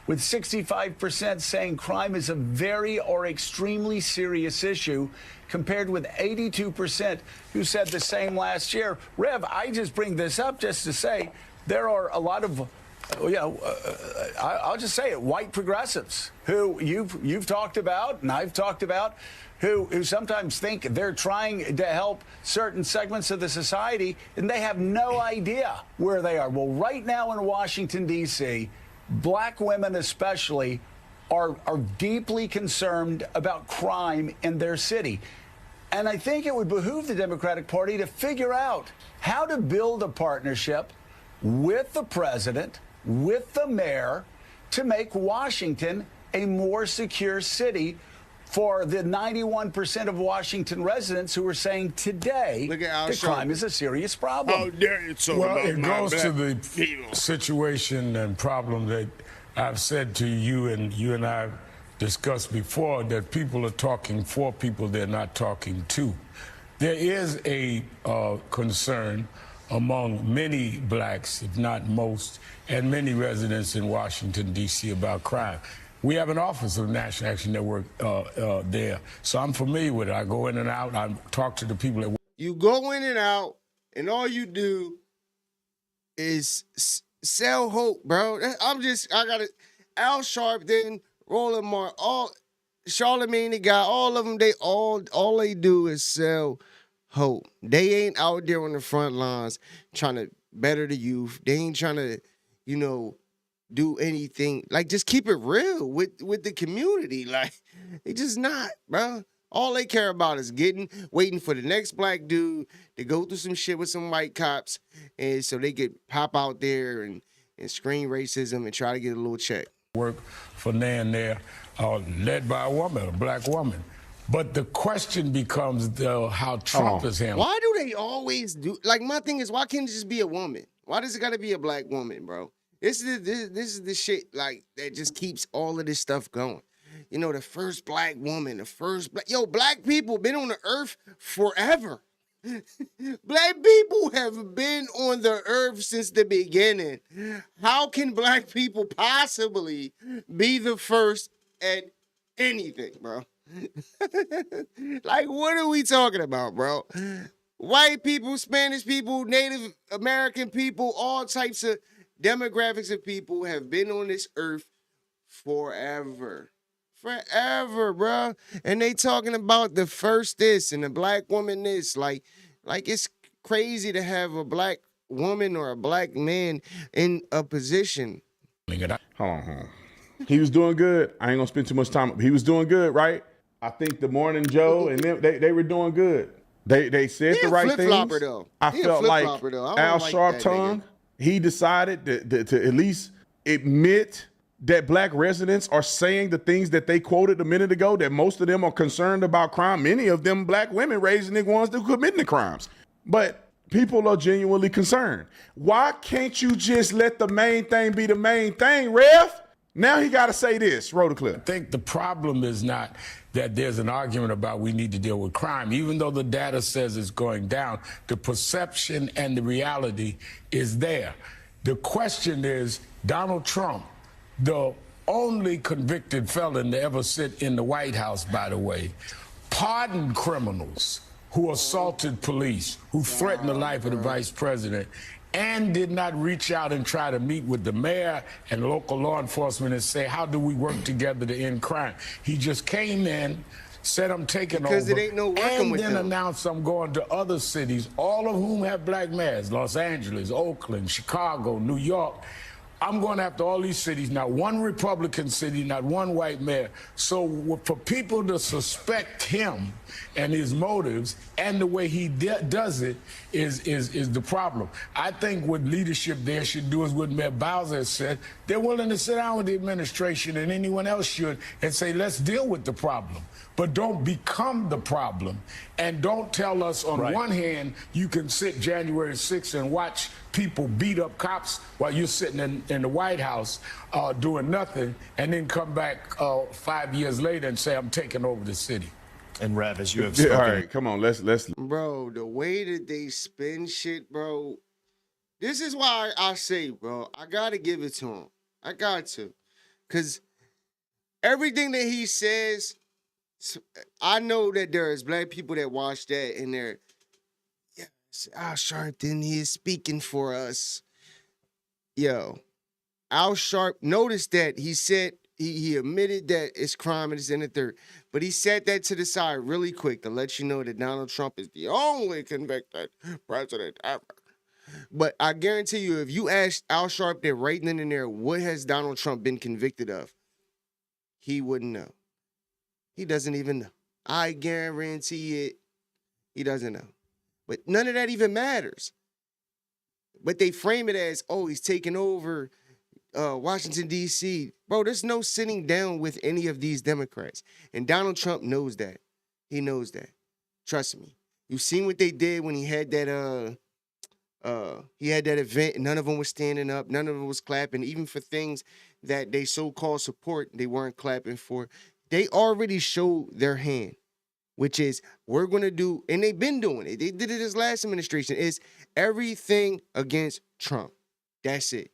Speaker 18: with 65% saying crime is a very or extremely serious issue, compared with 82% who said the same last year. Rev, I just bring this up just to say there are a lot of, I'll just say it, white progressives who you've talked about and I've talked about, who sometimes think they're trying to help certain segments of the society, and they have no idea where they are. Well, right now in Washington, D.C., black women especially are deeply concerned about crime in their city. And I think it would behoove the Democratic Party to figure out how to build a partnership with the president, with the mayor, to make Washington a more secure city for the 91% of Washington residents who are saying today that crime is a serious problem.
Speaker 2: How dare you talk
Speaker 19: Well,
Speaker 2: about
Speaker 19: it
Speaker 2: my
Speaker 19: goes to
Speaker 2: black
Speaker 19: the
Speaker 2: people.
Speaker 19: situation and problem that I've said to you, and you and I have discussed before, that people are talking for people they're not talking to. There is a concern among many blacks, if not most, and many residents in Washington, D.C. about crime. We have an office of the National Action Network there, so I'm familiar with it. I go in and out. I talk to the people that.
Speaker 1: You go in and out, and all you do is sell hope, bro. I got it. Al Sharpton, Roland Martin, Charlemagne the guy, all of them, all they do is sell hope. They ain't out there on the front lines trying to better the youth. They ain't trying to, do anything. Like, just keep it real with the community. Like, they just not, bro. All they care about is waiting for the next black dude to go through some shit with some white cops, and so they could pop out there and scream racism and try to get a little check.
Speaker 19: Work for Nan there, led by a black woman. But the question becomes how Trump is handled.
Speaker 1: Why do they always do? Like, my thing is, why can't it just be a woman? Why does it got to be a black woman, bro? This is the shit like that just keeps all of this stuff going. The first black woman, black people been on the earth forever. Black people have been on the earth since the beginning. How can black people possibly be the first at anything, bro? Like, what are we talking about, bro? White people, Spanish people, Native American people, all types of demographics of people have been on this earth forever. Forever, bro. And they talking about the first this and the black woman this. Like it's crazy to have a black woman or a black man in a position.
Speaker 17: Hold on. He was doing good. I ain't gonna spend too much time. He was doing good, right? I think the Morning Joe and them, they were doing good. They said the right things.
Speaker 1: Though.
Speaker 17: I felt like Al
Speaker 1: like
Speaker 17: Sharpton, he decided to at least admit that black residents are saying the things that they quoted a minute ago, that most of them are concerned about crime. Many of them black women raising the ones that committing the crimes. But people are genuinely concerned. Why can't you just let the main thing be the main thing, Ref? Now he got to say this. Roll the clip.
Speaker 19: I think the problem is not that there's an argument about we need to deal with crime. Even though the data says it's going down, the perception and the reality is there. The question is, Donald Trump, the only convicted felon to ever sit in the White House, by the way, pardoned criminals who assaulted police, who threatened the life of the vice president, and did not reach out and try to meet with the mayor and local law enforcement and say, how do we work together to end crime? He just came in, said I'm taking
Speaker 1: because
Speaker 19: over,
Speaker 1: it ain't no working
Speaker 19: and
Speaker 1: with
Speaker 19: then
Speaker 1: them.
Speaker 19: announced I'm going to other cities, all of whom have black mayors, Los Angeles, Oakland, Chicago, New York. I'm going after all these cities, not one Republican city, not one white mayor. So for people to suspect him and his motives and the way he does it is the problem. I think what leadership there should do is what Mayor Bowser has said. They're willing to sit down with the administration, and anyone else should, and say, let's deal with the problem. But don't become the problem. And don't tell us on one hand, you can sit January 6th and watch people beat up cops while you're sitting in the White House doing nothing, and then come back 5 years later and say, I'm taking over the city.
Speaker 20: And Rev, as you have spoken.
Speaker 17: All right, come on, let's.
Speaker 1: Bro, the way that they spin shit, bro, this is why I say, bro, I gotta give it to him. I got to. Because everything that he says, I know that there is black people that watch that and they're, yes, Al Sharpton, he is speaking for us. Yo, Al Sharp, notice that he said, he admitted that it's crime and it's in the third, but he said that to the side really quick to let you know that Donald Trump is the only convicted president ever. But I guarantee you, if you ask Al Sharpton right then and there, what has Donald Trump been convicted of? He wouldn't know. He doesn't even know. I guarantee it. He doesn't know. But none of that even matters. But they frame it as, oh, he's taking over Washington, D.C. Bro, there's no sitting down with any of these Democrats. And Donald Trump knows that. He knows that. Trust me. You've seen what they did when he had that event, and none of them was standing up, none of them was clapping. Even for things that they so-called support, they weren't clapping for. They already showed their hand, which is we're going to do, and they've been doing it. They did it this last administration. It's everything against Trump. That's it.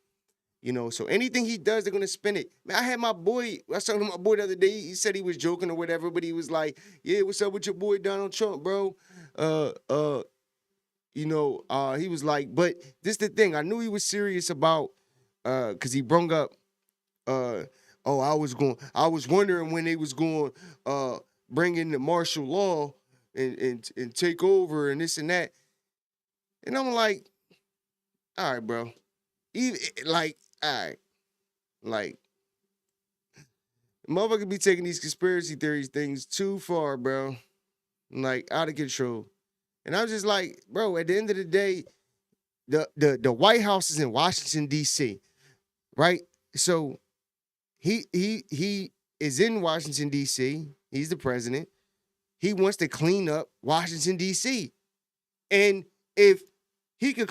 Speaker 1: So anything he does, they're going to spin it. Man, I was talking to my boy the other day. He said he was joking or whatever, but he was like, yeah, what's up with your boy Donald Trump, bro? He was like, but this the thing. I knew he was serious about, because he brung up, I was wondering when they was going bring in the martial law and take over and this and that. And I'm like, all right, bro. Even like, all right, like, motherfucker be taking these conspiracy theories things too far, bro. Like out of control. And I'm just like, bro, at the end of the day, the White House is in Washington, D.C., right? So he is in Washington, D.C. He's the president. He wants to clean up Washington, D.C. And if he could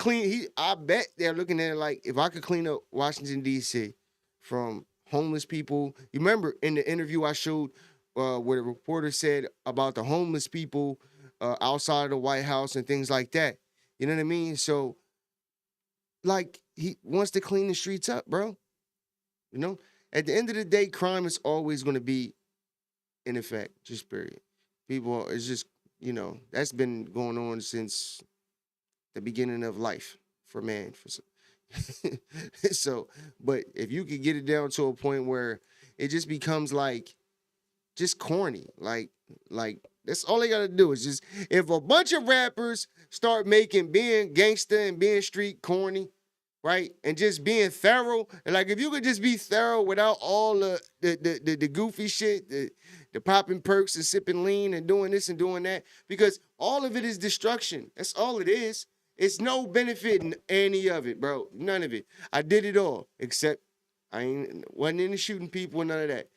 Speaker 1: I bet they're looking at it like, if I could clean up Washington, D.C. from homeless people. You remember in the interview I showed where the reporter said about the homeless people outside of the White House and things like that. You know what I mean? So, like, he wants to clean the streets up, bro. You know? At the end of the day, crime is always going to be in effect, just period. People, it's just, you know, that's been going on since the beginning of life for man. So, but if you could get it down to a point where it just becomes like, just corny, like that's all they gotta do is just, if a bunch of rappers start making being gangster and being street corny, right, and just being thorough, and like if you could just be thorough without all the goofy shit, the popping perks and sipping lean and doing this and doing that, because all of it is destruction. That's all it is. It's no benefit in any of it, bro. None of it. I did it all, except I wasn't into shooting people and none of that.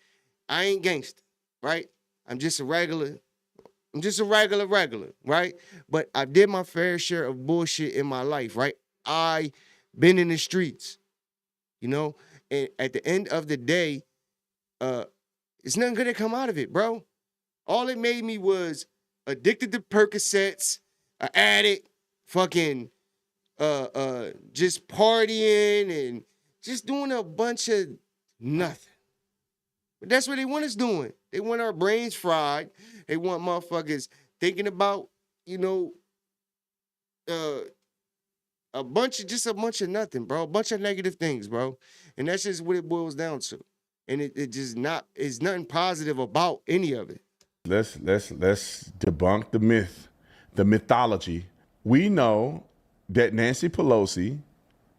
Speaker 1: I ain't gangster, right? I'm just a regular, right? But I did my fair share of bullshit in my life, right? I been in the streets, you know? And at the end of the day, it's nothing gonna come out of it, bro. All it made me was addicted to Percocets, an addict, fucking just partying and just doing a bunch of nothing. But that's what they want us doing. They want our brains fried. They want motherfuckers thinking about, you know, a bunch of nothing, bro. A bunch of negative things, bro. And that's just what it boils down to. And it just it's nothing positive about any of it.
Speaker 17: Let's debunk the myth, the mythology. We know that Nancy Pelosi,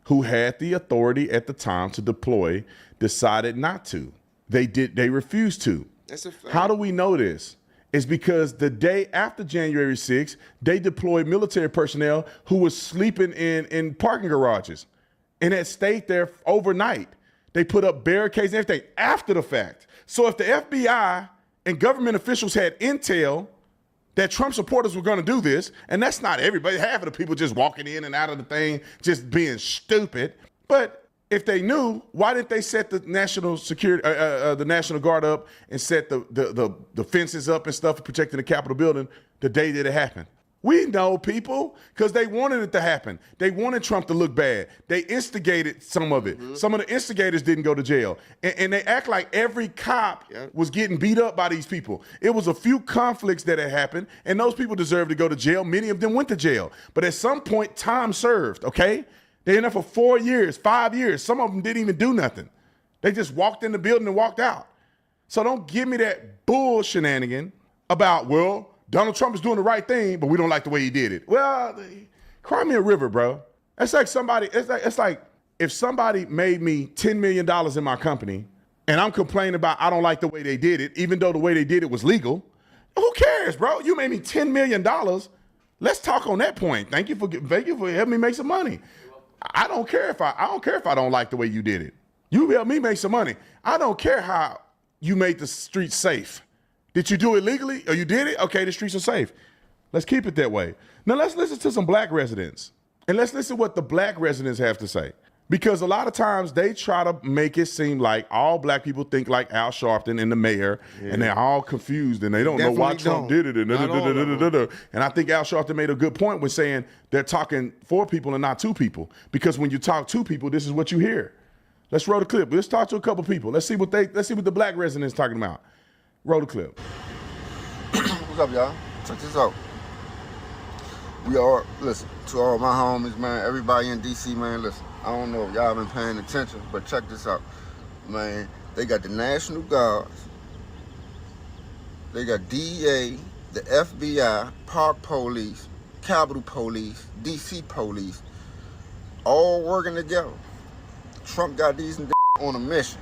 Speaker 17: who had the authority at the time to deploy, decided not to. They refused to.
Speaker 1: That's a fact.
Speaker 17: How do we know this? It's because the day after January 6th, they deployed military personnel who was sleeping in parking garages and had stayed there overnight. They put up barricades and everything after the fact. So if the FBI and government officials had intel that Trump supporters were going to do this, and that's not everybody, half of the people just walking in and out of the thing, just being stupid. But if they knew, why didn't they set the national security, the National Guard up and set the fences up and stuff protecting the Capitol building the day that it happened? We know, people, because they wanted it to happen. They wanted Trump to look bad. They instigated some of it. Some of the instigators didn't go to jail. And they act like every cop was getting beat up by these people. It was a few conflicts that had happened, and those people deserved to go to jail. Many of them went to jail. But at some point, time served, okay? They in there for 4 years, 5 years. Some of them didn't even do nothing. They just walked in the building and walked out. So don't give me that bull shenanigan about, well, Donald Trump is doing the right thing, but we don't like the way he did it. Well, cry me a river, bro. It's like it's like if somebody made me $10 million in my company and I'm complaining about I don't like the way they did it, even though the way they did it was legal. Who cares, bro? You made me $10 million. Let's talk on that point. Thank you for helping me make some money. I don't care if I don't like the way you did it. You helped me make some money. I don't care how you made the streets safe. Did you do it legally or you did it? Okay, the streets are safe. Let's keep it that way. Now let's listen to some black residents and let's listen to what the black residents have to say. Because a lot of times they try to make it seem like all black people think like Al Sharpton and the mayor, and they're all confused and they don't know why Trump did it. And I think Al Sharpton made a good point when saying they're talking for people and not to people. Because when you talk to people, this is what you hear. Let's roll the clip. Let's talk to a couple people. Let's see what the black residents talking about. Roll the clip.
Speaker 20: What's up, y'all? Check this out. Listen, to all my homies, man, everybody in D.C., man, listen. I don't know if y'all been paying attention, but check this out. Man, they got the National Guards. They got DEA. the FBI, Park Police, Capitol Police, D.C. Police, all working together. Trump got these on a mission.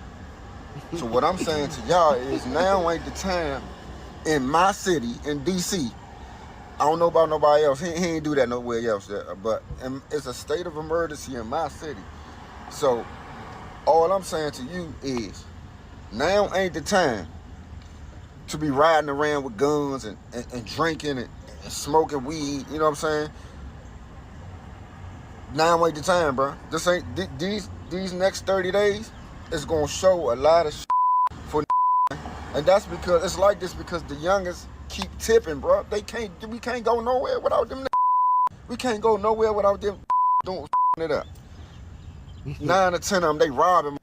Speaker 20: So what I'm saying to y'all is now ain't the time in my city, in D.C. I don't know about nobody else. He ain't do that nowhere else. But it's a state of emergency in my city. So all I'm saying to you is now ain't the time to be riding around with guns and drinking and smoking weed. You know what I'm saying? Now ain't the time, bro. This ain't these next 30 days is gonna show a lot of shit for and that's because it's like this because the youngest keep tipping, bro. We can't go nowhere without them. We can't go nowhere without them doing it up. 9 or 10 of them, they robbing,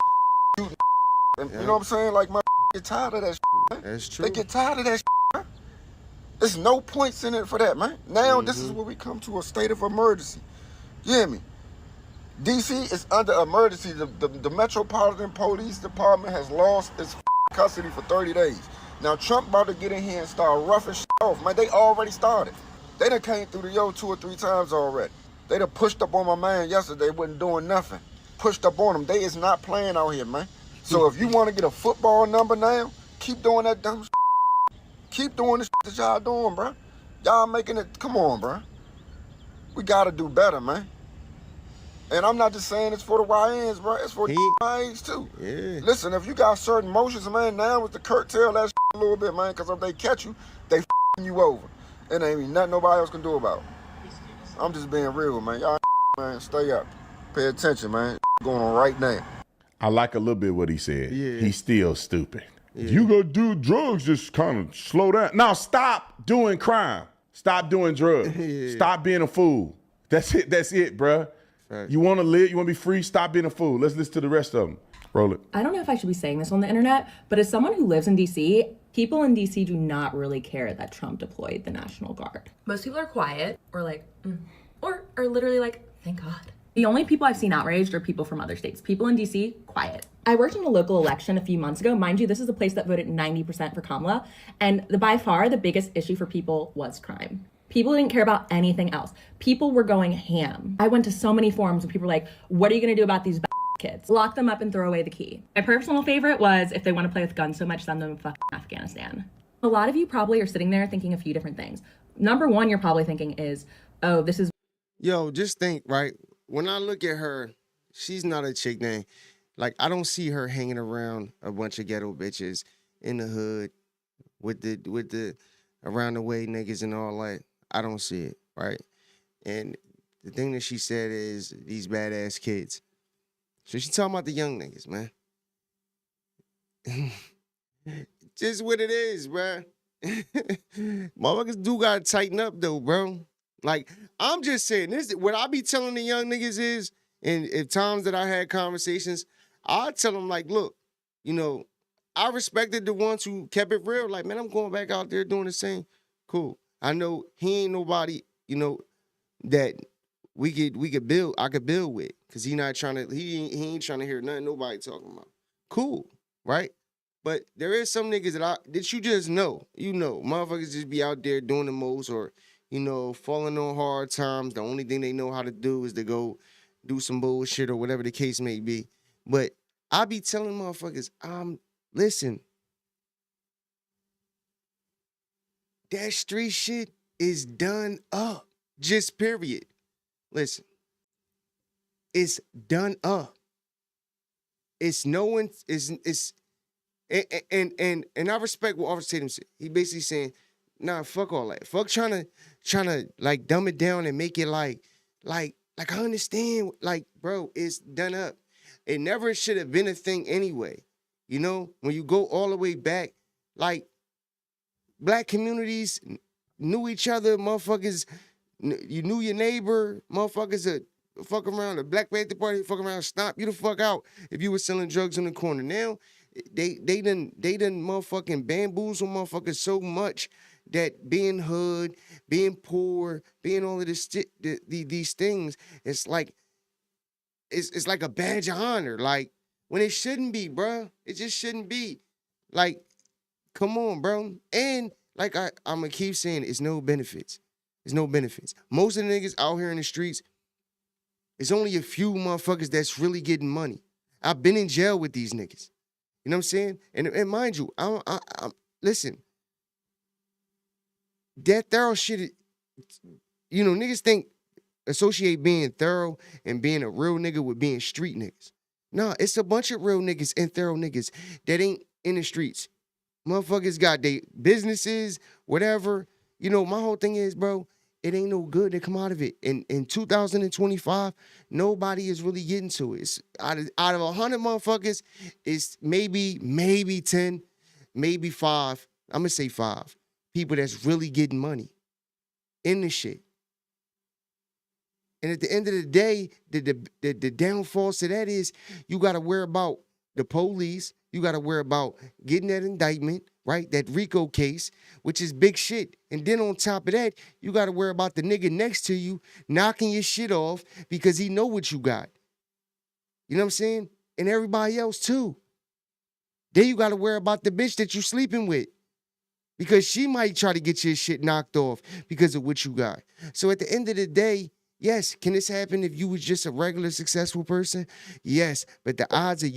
Speaker 20: shooting, and you know what I'm saying? Like, my get tired of that shit, man.
Speaker 1: That's true.
Speaker 20: They get tired of that shit, man. There's no points in it for that, man. Now this is where we come to a state of emergency. You hear me? D.C. is under emergency. The Metropolitan Police Department has lost its custody for 30 days. Now Trump about to get in here and start roughing shit off, man. They already started. They done came through the yo 2 or 3 times already. They done pushed up on my man yesterday, wasn't doing nothing. Pushed up on him. They is not playing out here, man. So if you want to get a football number now, keep doing that dumb shit. Keep doing the shit that y'all doing, bro. Y'all making it, come on, bro. We gotta do better, man. And I'm not just saying it's for the YNs, bro. It's for the YNs too.
Speaker 1: Yeah.
Speaker 20: Listen, if you got certain motions, man, now is to curtail that shit a little bit, man. Because if they catch you, they f***ing you over. And ain't nothing nobody else can do about it. I'm just being real, man. Y'all, man, stay up. Pay attention, man. Going on right now.
Speaker 17: I like a little bit what he said.
Speaker 1: Yeah.
Speaker 17: He's still stupid.
Speaker 1: Yeah.
Speaker 17: You go do drugs, just kind of slow down. Now stop doing crime. Stop doing drugs.
Speaker 1: Yeah.
Speaker 17: Stop being a fool. That's it. That's it, bruh.
Speaker 1: Right.
Speaker 17: You want to live? You want to be free? Stop being a fool. Let's listen to the rest of them. Roll it.
Speaker 21: I don't know if I should be saying this on the internet, but as someone who lives in D.C., people in D.C. do not really care that Trump deployed the National Guard. Most people are quiet or like, or are literally like, thank God. The only people I've seen outraged are people from other states. People in D.C., quiet. I worked in a local election a few months ago. Mind you, this is a place that voted 90% for Kamala. And by far, the biggest issue for people was crime. People didn't care about anything else. People were going ham. I went to so many forums and people were like, what are you gonna do about these kids? Lock them up and throw away the key. My personal favorite was, if they wanna play with guns so much, send them to Afghanistan. A lot of you probably are sitting there thinking a few different things. Number one, you're probably thinking is, oh, this is...
Speaker 1: Yo, just think, right? When I look at her, she's not a chick name. Like, I don't see her hanging around a bunch of ghetto bitches in the hood with the around the way niggas and all that. I don't see it, right? And the thing that she said is these badass kids. So she talking about the young niggas, man. Just what it is, bro. Motherfuckers do gotta tighten up though, bro. Like, I'm just saying, this what I be telling the young niggas is, and if times that I had conversations, I tell them like, look, you know, I respected the ones who kept it real. Like, man, I'm going back out there doing the same. Cool. I know he ain't nobody, you know, that we could build, I could build with. Cause he ain't trying to hear nothing nobody talking about. Cool, right? But there is some niggas that you just know, motherfuckers just be out there doing the most or, you know, falling on hard times. The only thing they know how to do is to go do some bullshit or whatever the case may be. But I be telling motherfuckers, listen, that street shit is done up. Just period. Listen, it's done up. It's no one, and I respect what Officer Tatum said. He basically saying, nah, fuck all that. Fuck trying to like dumb it down and make it like I understand, like, bro, it's done up. It never should have been a thing anyway. You know, when you go all the way back, like, black communities knew each other, motherfuckers, you knew your neighbor, motherfuckers that fuck around, the Black Panther Party, fuck around, stomp you the fuck out if you were selling drugs on the corner. Now, they done motherfucking bamboozle motherfuckers so much that being hood, being poor, being all of this these things, it's like a badge of honor. Like, when it shouldn't be, bro. It just shouldn't be. Like, come on, bro. And like I'm gonna keep saying, it's no benefits. It's no benefits. Most of the niggas out here in the streets, it's only a few motherfuckers that's really getting money. I've been in jail with these niggas. You know what I'm saying? And mind you, listen, that thorough shit, you know, niggas associate being thorough and being a real nigga with being street niggas. Nah, it's a bunch of real niggas and thorough niggas that ain't in the streets. Motherfuckers got their businesses, whatever. You know, my whole thing is, bro, it ain't no good that come out of it. In 2025, nobody is really getting to it. It's out of 100 motherfuckers, it's maybe 10, maybe 5. I'm gonna say 5 people that's really getting money in the shit. And at the end of the day, the downfall to that is you got to worry about the police. You got to worry about getting that indictment, right? That RICO case, which is big shit. And then on top of that, you got to worry about the nigga next to you knocking your shit off because he know what you got. You know what I'm saying? And everybody else too. Then you got to worry about the bitch that you sleeping with because she might try to get your shit knocked off because of what you got. So at the end of the day, yes, can this happen if you was just a regular successful person? Yes, but the odds of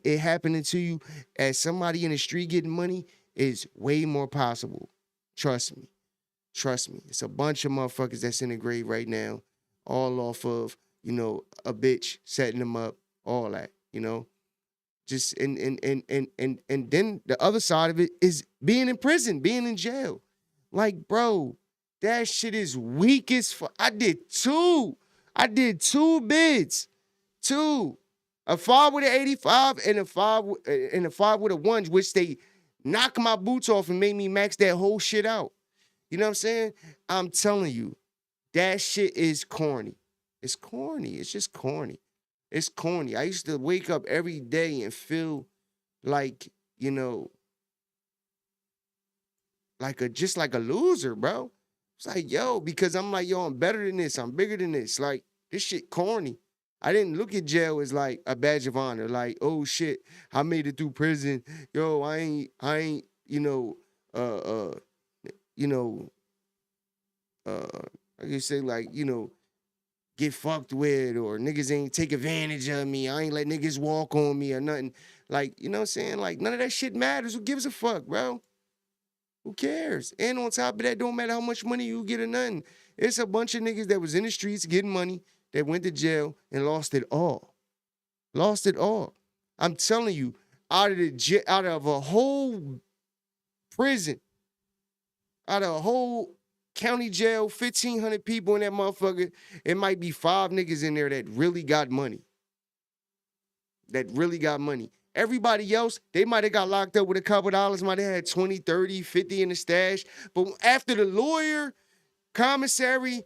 Speaker 1: it happening to you as somebody in the street getting money is way more possible. Trust me. Trust me. It's a bunch of motherfuckers that's in the grave right now, all off of, you know, a bitch setting them up, all that, you know. Just and then the other side of it is being in prison, being in jail. Like, bro, that shit is weak as fuck. I did two bids. 2. A 5 with an 85 and a 5 with a 1, which they knocked my boots off and made me max that whole shit out. You know what I'm saying? I'm telling you, that shit is corny. It's corny. It's just corny. It's corny. I used to wake up every day and feel like, you know, just like a loser, bro. It's like, yo, because I'm like, yo, I'm better than this. I'm bigger than this. Like, this shit corny. I didn't look at jail as like a badge of honor. Like, oh shit, I made it through prison. Yo, I ain't, I can say like, you know, get fucked with, or niggas ain't take advantage of me. I ain't let niggas walk on me or nothing. Like, you know what I'm saying? Like, none of that shit matters. Who gives a fuck, bro? Who cares? And on top of that, don't matter how much money you get or nothing. It's a bunch of niggas that was in the streets getting money that went to jail and lost it all. Lost it all. I'm telling you, out of a whole prison, out of a whole county jail, 1,500 people in that motherfucker, it might be 5 niggas in there that really got money. Everybody else, they might have got locked up with a couple dollars, might have had 20, 30, 50 in the stash. But after the lawyer, commissary,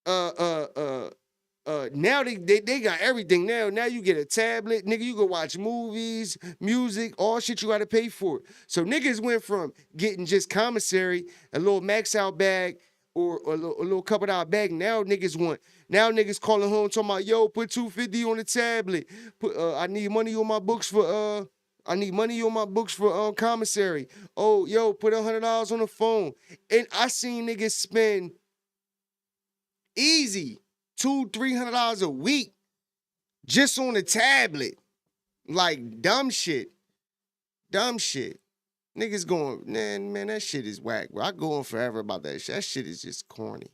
Speaker 1: now they got everything. Now you get a tablet, nigga, you go watch movies, music, all shit you gotta pay for. So niggas went from getting just commissary, a little max out bag, or a little couple dollar bag. Now niggas calling home talking about, yo, put $250 on the tablet. I need money on my books for commissary. Oh, yo, put $100 on the phone. And I seen niggas spend easy $200-$300 a week just on the tablet. Like dumb shit. Niggas going, man, that shit is whack, bro. I go on forever about that shit. That shit is just corny.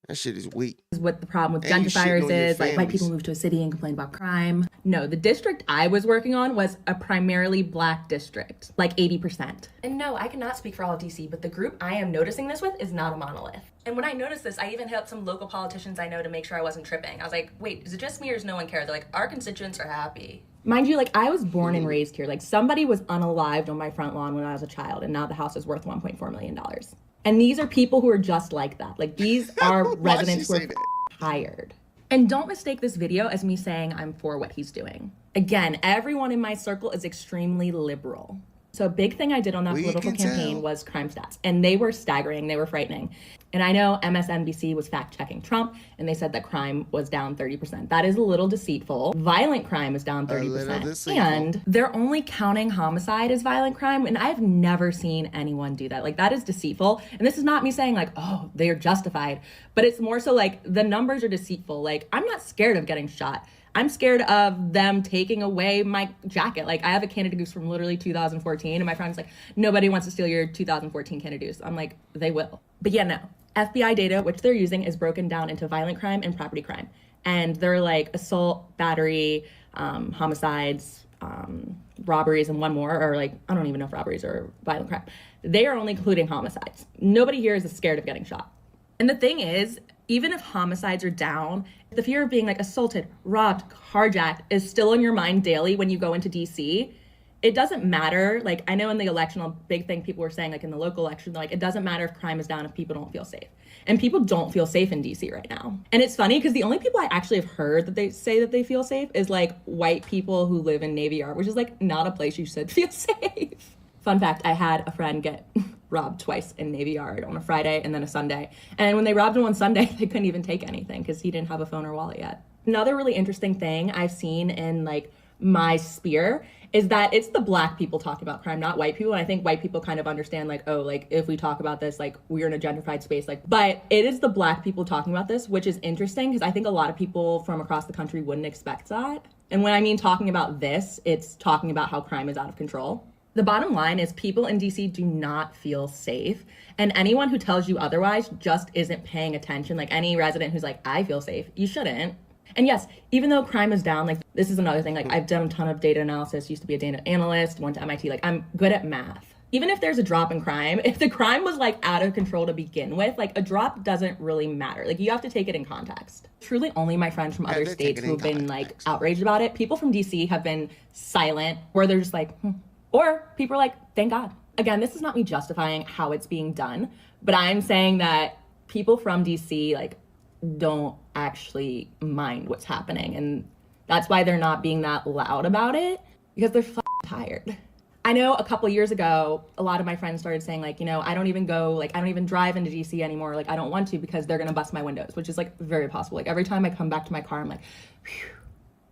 Speaker 1: That shit is weak.
Speaker 21: What the problem with gentrifiers is, like, white people move to a city and complain about crime. No, the district I was working on was a primarily black district, like 80%. And no, I cannot speak for all of DC, but the group I am noticing this with is not a monolith. And when I noticed this, I even hit up some local politicians I know to make sure I wasn't tripping. I was like, wait, is it just me or does no one care? They're like, our constituents are happy. Mind you, like, I was born and raised here. Like, somebody was unalived on my front lawn when I was a child, and now the house is worth $1.4 million. And these are people who are just like that. Like, these are residents who are hired. And don't mistake this video as me saying I'm for what he's doing. Again, everyone in my circle is extremely liberal. So a big thing I did on that political campaign was crime stats. And they were staggering, they were frightening. And I know MSNBC was fact-checking Trump, and they said that crime was down 30%. That is a little deceitful. Violent crime is down 30%. And they're only counting homicide as violent crime, and I've never seen anyone do that. Like, that is deceitful. And this is not me saying, like, oh, they're justified. But it's more so, like, the numbers are deceitful. Like, I'm not scared of getting shot. I'm scared of them taking away my jacket. Like, I have a Canada Goose from literally 2014, and my friend's like, nobody wants to steal your 2014 Canada Goose. I'm like, they will. But yeah, no. FBI data, which they're using, is broken down into violent crime and property crime. And they're like assault, battery, homicides, robberies, and one more, or like, I don't even know if robberies are violent crime. They are only including homicides. Nobody here is scared of getting shot. And the thing is, even if homicides are down, the fear of being like assaulted, robbed, carjacked is still in your mind daily when you go into DC. It doesn't matter. Like, I know in the election, a big thing people were saying, like in the local election, like, it doesn't matter if crime is down if people don't feel safe. And people don't feel safe in DC right now. And it's funny because the only people I actually have heard that they say that they feel safe is like white people who live in Navy Yard, which is like not a place you should feel safe. Fun fact, I had a friend get robbed twice in Navy Yard, on a Friday and then a Sunday. And when they robbed him on Sunday, they couldn't even take anything because he didn't have a phone or wallet yet. Another really interesting thing I've seen in like my sphere is that it's the Black people talking about crime, not white people. And I think white people kind of understand like, oh, like if we talk about this, like we're in a gentrified space, like, but it is the Black people talking about this, which is interesting because I think a lot of people from across the country wouldn't expect that. And when I mean talking about this, it's talking about how crime is out of control. The bottom line is people in DC do not feel safe. And anyone who tells you otherwise just isn't paying attention. Like any resident who's like, I feel safe, you shouldn't. And yes, even though crime is down, like this is another thing, like I've done a ton of data analysis, used to be a data analyst, went to MIT, like I'm good at math. Even if there's a drop in crime, if the crime was like out of control to begin with, like a drop doesn't really matter. Like you have to take it in context. Truly only my friends from other states who have been like outraged about it. People from DC have been silent, where they're just like, Or people are like, thank God. Again, this is not me justifying how it's being done, but I'm saying that people from DC like don't actually mind what's happening. And that's why they're not being that loud about it, because they're tired. I know a couple of years ago, a lot of my friends started saying like, you know, I don't even drive into DC anymore. Like I don't want to because they're going to bust my windows, which is like very possible. Like every time I come back to my car, I'm like, phew.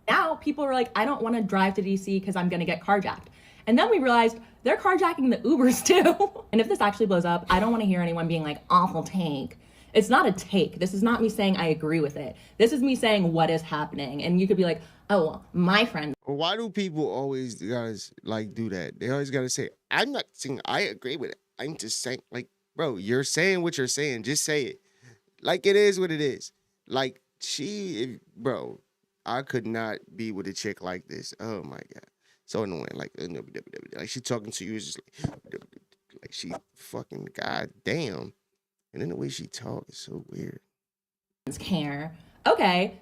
Speaker 21: Now people are like, I don't want to drive to DC because I'm going to get carjacked. And then we realized they're carjacking the Ubers too. And if this actually blows up, I don't want to hear anyone being like, awful take. It's not a take. This is not me saying I agree with it. This is me saying what is happening. And you could be like, oh, well, my friend.
Speaker 1: Why do people always guys like do that? They always gotta say, I'm not saying I agree with it. I'm just saying, like, bro, you're saying what you're saying. Just say it. Like it is what it is. Like bro, I could not be with a chick like this. Oh my God. So annoying. Like she talking to you is just like she fucking goddamn. And then the way she talks is so weird.
Speaker 21: Care. Okay,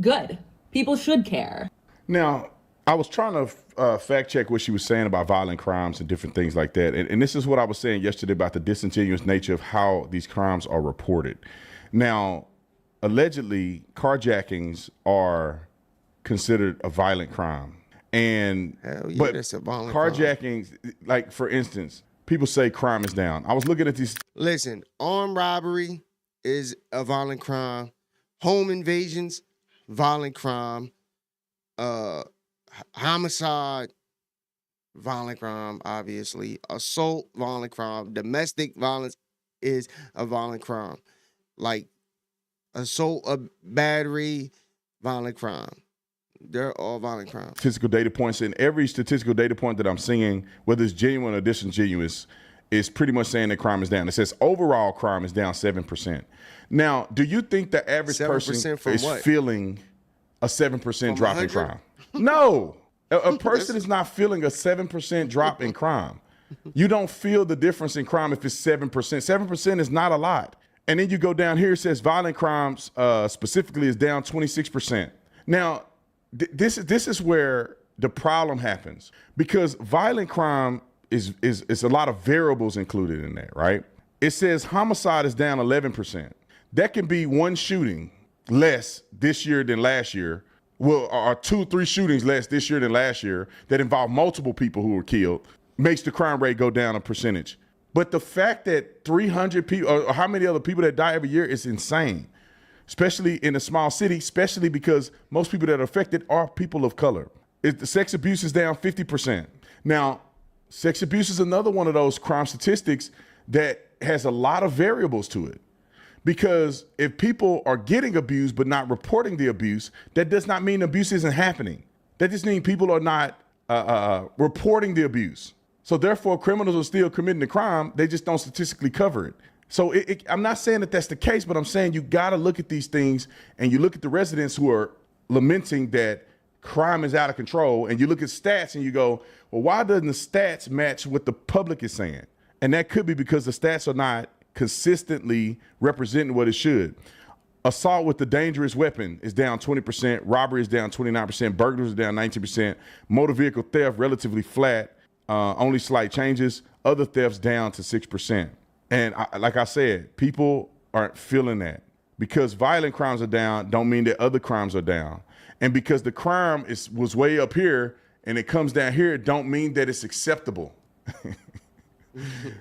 Speaker 21: good. People should care.
Speaker 17: Now, I was trying to fact check what she was saying about violent crimes and different things like that. And this is what I was saying yesterday about the disingenuous nature of how these crimes are reported. Now, allegedly, carjackings are considered a violent crime. And but that's a violent carjackings, crime. Like for instance, people say crime is down. I was looking at these.
Speaker 1: Listen, armed robbery is a violent crime. Home invasions, violent crime. Homicide, violent crime, obviously. Assault, violent crime. Domestic violence is a violent crime. Like assault, battery, violent crime. They're all violent crimes.
Speaker 17: Statistical data points, and every statistical data point that I'm seeing, whether it's genuine or disingenuous, is pretty much saying that crime is down. It says overall crime is down 7%. Now, do you think the average person is feeling a 7% drop in crime? No. A person is not feeling a 7% drop in crime. You don't feel the difference in crime if it's 7%. 7% is not a lot. And then you go down here, it says violent crimes specifically is down 26%. Now, this is where the problem happens, because violent crime is a lot of variables included in that, right? It says homicide is down 11%. That can be one shooting less this year than last year. Well, or 2-3 shootings less this year than last year that involve multiple people who were killed, makes the crime rate go down a percentage. But the fact that 300 people, or how many other people that die every year is insane, especially in a small city, especially because most people that are affected are people of color. The sex abuse is down 50%. Now, sex abuse is another one of those crime statistics that has a lot of variables to it. Because if people are getting abused but not reporting the abuse, that does not mean abuse isn't happening. That just means people are not reporting the abuse. So therefore, criminals are still committing the crime. They just don't statistically cover it. So I'm not saying that that's the case, but I'm saying you got to look at these things, and you look at the residents who are lamenting that crime is out of control, and you look at stats and you go, well, why doesn't the stats match what the public is saying? And that could be because the stats are not consistently representing what it should. Assault with a dangerous weapon is down 20%. Robbery is down 29%. Burglars is down 19%. Motor vehicle theft relatively flat, only slight changes. Other thefts down to 6%. And like I said, people aren't feeling that. Because violent crimes are down don't mean that other crimes are down. And because the crime was way up here and it comes down here, it don't mean that it's acceptable.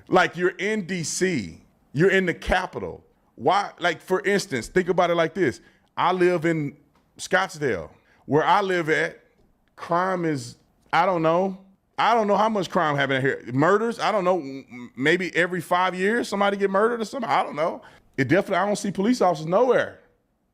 Speaker 17: Like, you're in D.C., you're in the Capitol. Why? Like, for instance, think about it like this. I live in Scottsdale. Where I live at, crime is, I don't know how much crime happening here. Murders, I don't know, maybe every 5 years somebody get murdered or something. I don't know. I don't see police officers nowhere.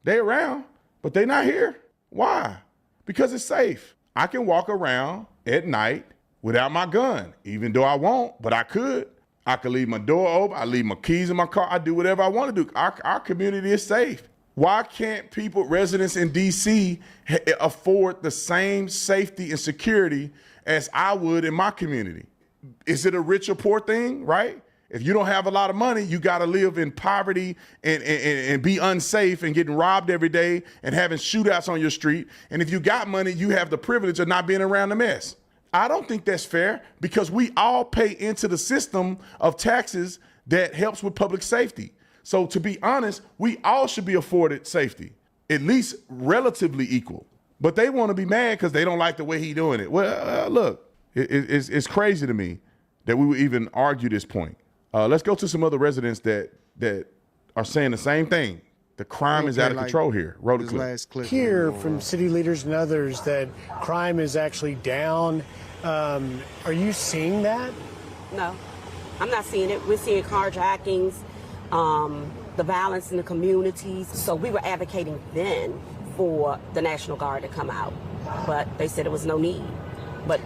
Speaker 17: They around, but they not here. Why? Because it's safe. I can walk around at night without my gun, even though I won't, but I could. I could leave my door open. I leave my keys in my car. I do whatever I want to do. Our community is safe. Why can't residents in D.C. afford the same safety and security as I would in my community? Is it a rich or poor thing, right? If you don't have a lot of money, you got to live in poverty and be unsafe and getting robbed every day and having shootouts on your street. And if you got money, you have the privilege of not being around the mess. I don't think that's fair, because we all pay into the system of taxes that helps with public safety. So to be honest, we all should be afforded safety, at least relatively equal. But they want to be mad because they don't like the way he's doing it. Well, look, it's crazy to me that we would even argue this point. Let's go to some other residents that are saying the same thing. The crime is out of control here. Roll the clip.
Speaker 5: Hear from city leaders and others that crime is actually down. Are you seeing that?
Speaker 22: No, I'm not seeing it. We're seeing carjackings, the violence in the communities. So we were advocating then for the National Guard to come out, but they said there was no need. But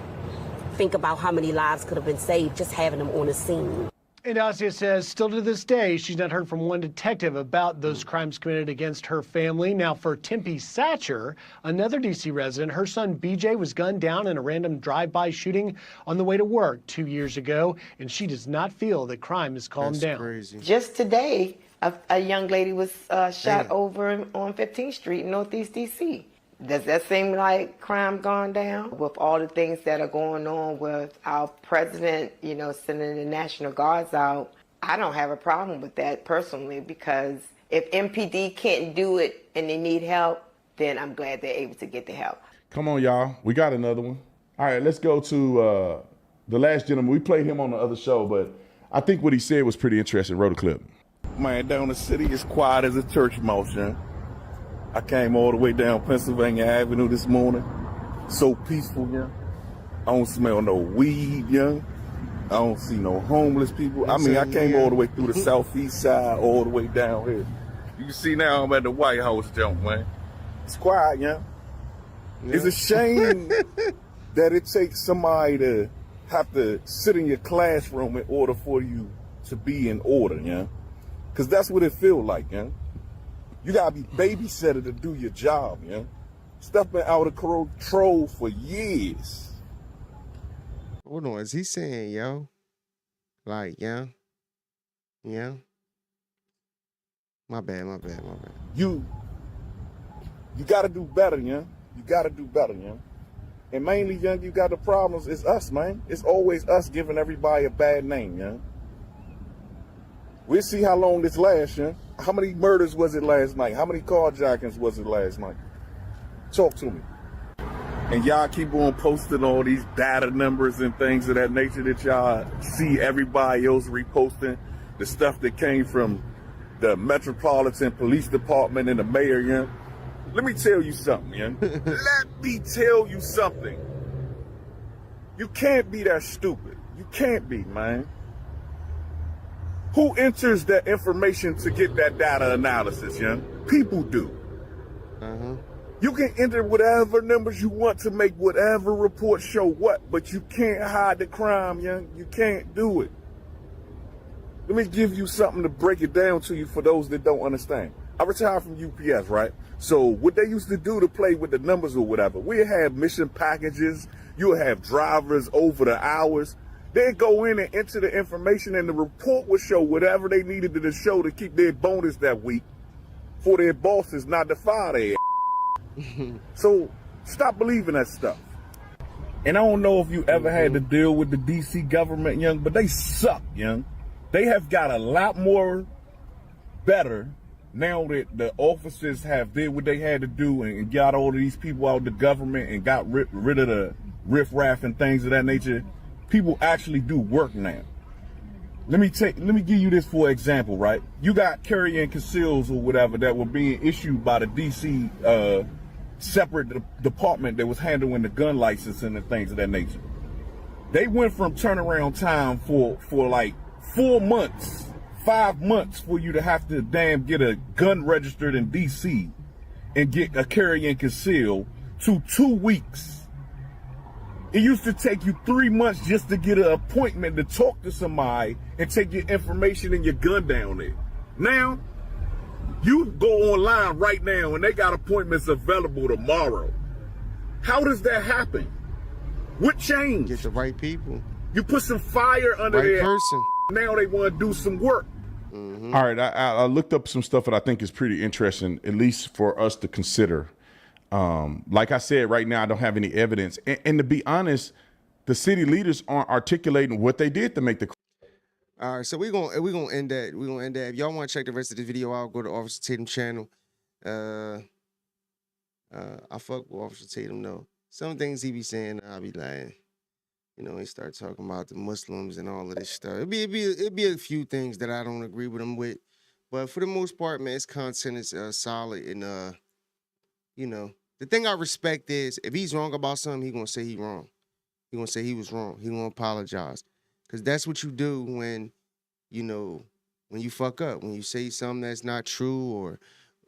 Speaker 22: think about how many lives could have been saved just having them on the scene.
Speaker 5: And Asia says still to this day, she's not heard from one detective about those crimes committed against her family. Now, for Tempe Satcher, another D.C. resident, her son B.J. was gunned down in a random drive-by shooting on the way to work 2 years ago, and she does not feel that crime has calmed down.
Speaker 1: Crazy.
Speaker 23: Just today, a young lady was shot over on 15th Street in Northeast D.C. Does that seem like crime gone down? With all the things that are going on with our president, sending the National Guards out, I don't have a problem with that personally, because if MPD can't do it and they need help, then I'm glad they're able to get the help.
Speaker 17: Come on, y'all. We got another one. All right, let's go to the last gentleman. We played him on the other show, but I think what he said was pretty interesting. Roll the clip.
Speaker 24: Man, down the city is quiet as a church mouse, man. I came all the way down Pennsylvania Avenue this morning. So peaceful, yeah. I don't smell no weed, yeah. I don't see no homeless people. I mean, I came all the way through the southeast side, all the way down here. You can see now I'm at the White House jump, man. It's quiet, yeah. It's a shame that it takes somebody to have to sit in your classroom in order for you to be in order, yeah. Because that's what it feels like, yeah. You gotta be babysitter to do your job, yeah. Stuff been out of control for years.
Speaker 1: Hold on, is he saying, yo? Like, yeah? My bad.
Speaker 24: You gotta do better, yeah. You gotta do better, yeah. And mainly, yeah, you got the problems, it's us, man. It's always us giving everybody a bad name, yeah. We'll see how long this lasts, yeah. How many murders was it last night? How many carjackings was it last night? Talk to me. And y'all keep on posting all these data numbers and things of that nature that y'all see everybody else reposting. The stuff that came from the Metropolitan Police Department and the mayor, you know? Let me tell you something, young. Let me tell you something. You can't be that stupid. You can't be, man. Who enters that information to get that data analysis, young? People do. You can enter whatever numbers you want to make whatever report show what, but you can't hide the crime, young. You can't do it. Let me give you something to break it down to you for those that don't understand. I retired from UPS, right? So what they used to do to play with the numbers or whatever, we have mission packages, you'll have drivers over the hours. They'd go in and enter the information and the report would show whatever they needed to show to keep their bonus that week for their bosses not to fire their ass. So stop believing that stuff. And I don't know if you ever had to deal with the D.C. government, young, but they suck, young. They have got a lot more better now that the officers have did what they had to do and got all of these people out of the government and got rid of the riffraff and things of that nature. People actually do work now. Let me give you this for example, right? You got carry and conceals or whatever that were being issued by the D.C. Separate department that was handling the gun licensing and things of that nature. They went from turnaround time for like 4 months, 5 months for you to have to get a gun registered in D.C. and get a carry and conceal to 2 weeks. It used to take you 3 months just to get an appointment to talk to somebody and take your information and your gun down there. Now, you go online right now and they got appointments available tomorrow. How does that happen? What changed?
Speaker 1: Get the right people.
Speaker 24: You put some fire under
Speaker 1: Right
Speaker 24: their
Speaker 1: person.
Speaker 24: Now they want to do some work.
Speaker 1: Mm-hmm.
Speaker 17: All right, I looked up some stuff that I think is pretty interesting, at least for us to consider. Like I said, right now I don't have any evidence, and to be honest, the city leaders aren't articulating what they did to make the.
Speaker 1: All right, so we're gonna end that. We're gonna end that. If y'all want to check the rest of the video out, go to Officer Tatum channel. I fuck with Officer Tatum though. Some things he be saying, I'll be like, you know, he start talking about the Muslims and all of this stuff. It'd be a few things that I don't agree with him with, but for the most part, man, his content is solid. And you know, the thing I respect is if he's wrong about something, he gonna say he wrong. He gonna say he was wrong. He gonna apologize. Because that's what you do when, you know, when you fuck up, when you say something that's not true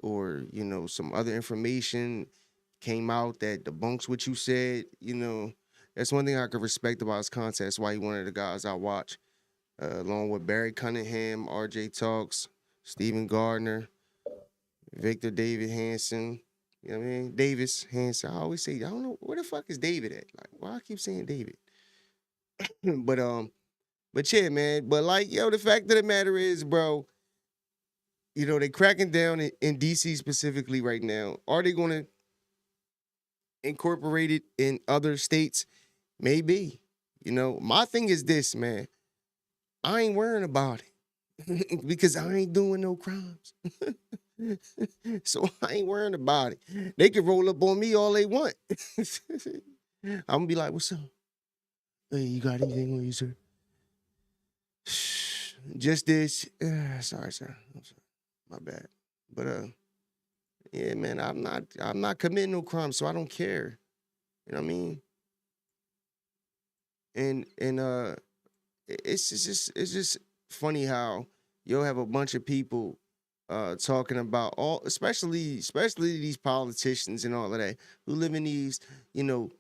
Speaker 1: or you know, some other information came out that debunks what you said, you know, that's one thing I could respect about his content. That's why he one of the guys I watch, along with Barry Cunningham, RJ Talks, Stephen Gardner, Victor David Hanson, you know what I mean? Davis Hanson. I always say, I don't know, where the fuck is David at? Like, why I keep saying David? But yeah, man. But like, yo, the fact of the matter is, bro, you know, they cracking down in D.C. specifically right now. Are they going to incorporate it in other states? Maybe. You know, my thing is this, man. I ain't worrying about it because I ain't doing no crimes. So I ain't worrying about it. They can roll up on me all they want. I'm going to be like, what's up? Hey, you got anything on you, sir? Just this. Sorry, sir. I'm sorry. My bad. But yeah, man, I'm not committing no crime, so I don't care. You know what I mean? And it's just funny how you'll have a bunch of people talking about especially these politicians and all of that who live in these, you know,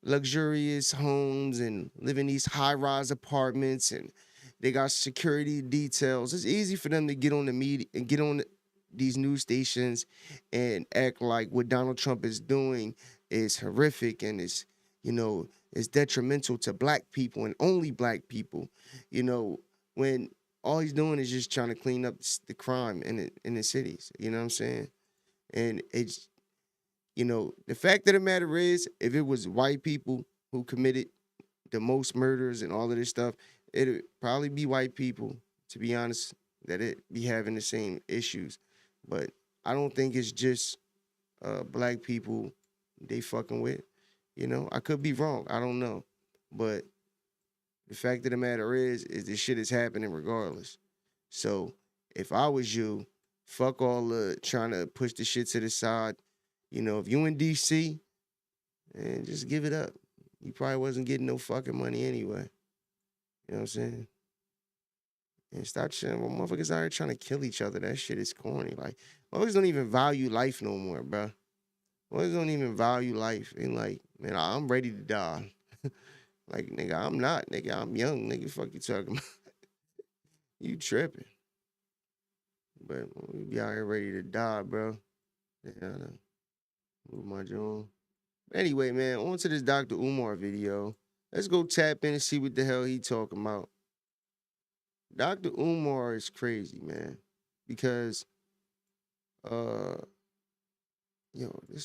Speaker 1: luxurious homes and live in these high-rise apartments and they got security details. It's easy for them to get on the media and get on these news stations and act like what Donald Trump is doing is horrific and is, you know, is detrimental to black people and only black people, you know, when all he's doing is just trying to clean up the crime in the cities. You know what I'm saying? And it's, you know, the fact of the matter is, if it was white people who committed the most murders and all of this stuff, it'd probably be white people, to be honest, that it be having the same issues. But I don't think it's just black people they fucking with. You know, I could be wrong. I don't know. But the fact of the matter is this shit is happening regardless. So if I was you, fuck all the trying to push the shit to the side. You know, if you in D.C., and just give it up. You probably wasn't getting no fucking money anyway. You know what I'm saying? And stop shit. Well, motherfuckers out here trying to kill each other. That shit is corny. Like, motherfuckers don't even value life no more, bro. Motherfuckers don't even value life. And like, man, I'm ready to die. Like, nigga, I'm not. Nigga, I'm young. Nigga, fuck you talking about? You tripping. But we be out here ready to die, bro. Yeah, I know. Move my jaw. Anyway, man, on to this Dr. Umar video. Let's go tap in and see what the hell he talking about. Dr. Umar is crazy, man. Because, this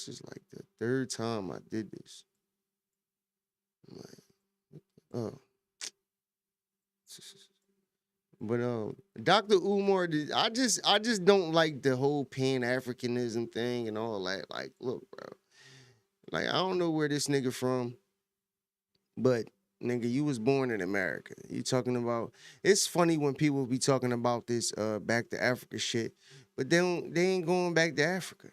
Speaker 1: is like the third time I did this. I'm like, But Dr. Umar, I just don't like the whole Pan-Africanism thing and all that. Like, look, bro. Like, I don't know where this nigga from, but nigga, you was born in America. You talking about, it's funny when people be talking about this back to Africa shit, but they ain't going back to Africa.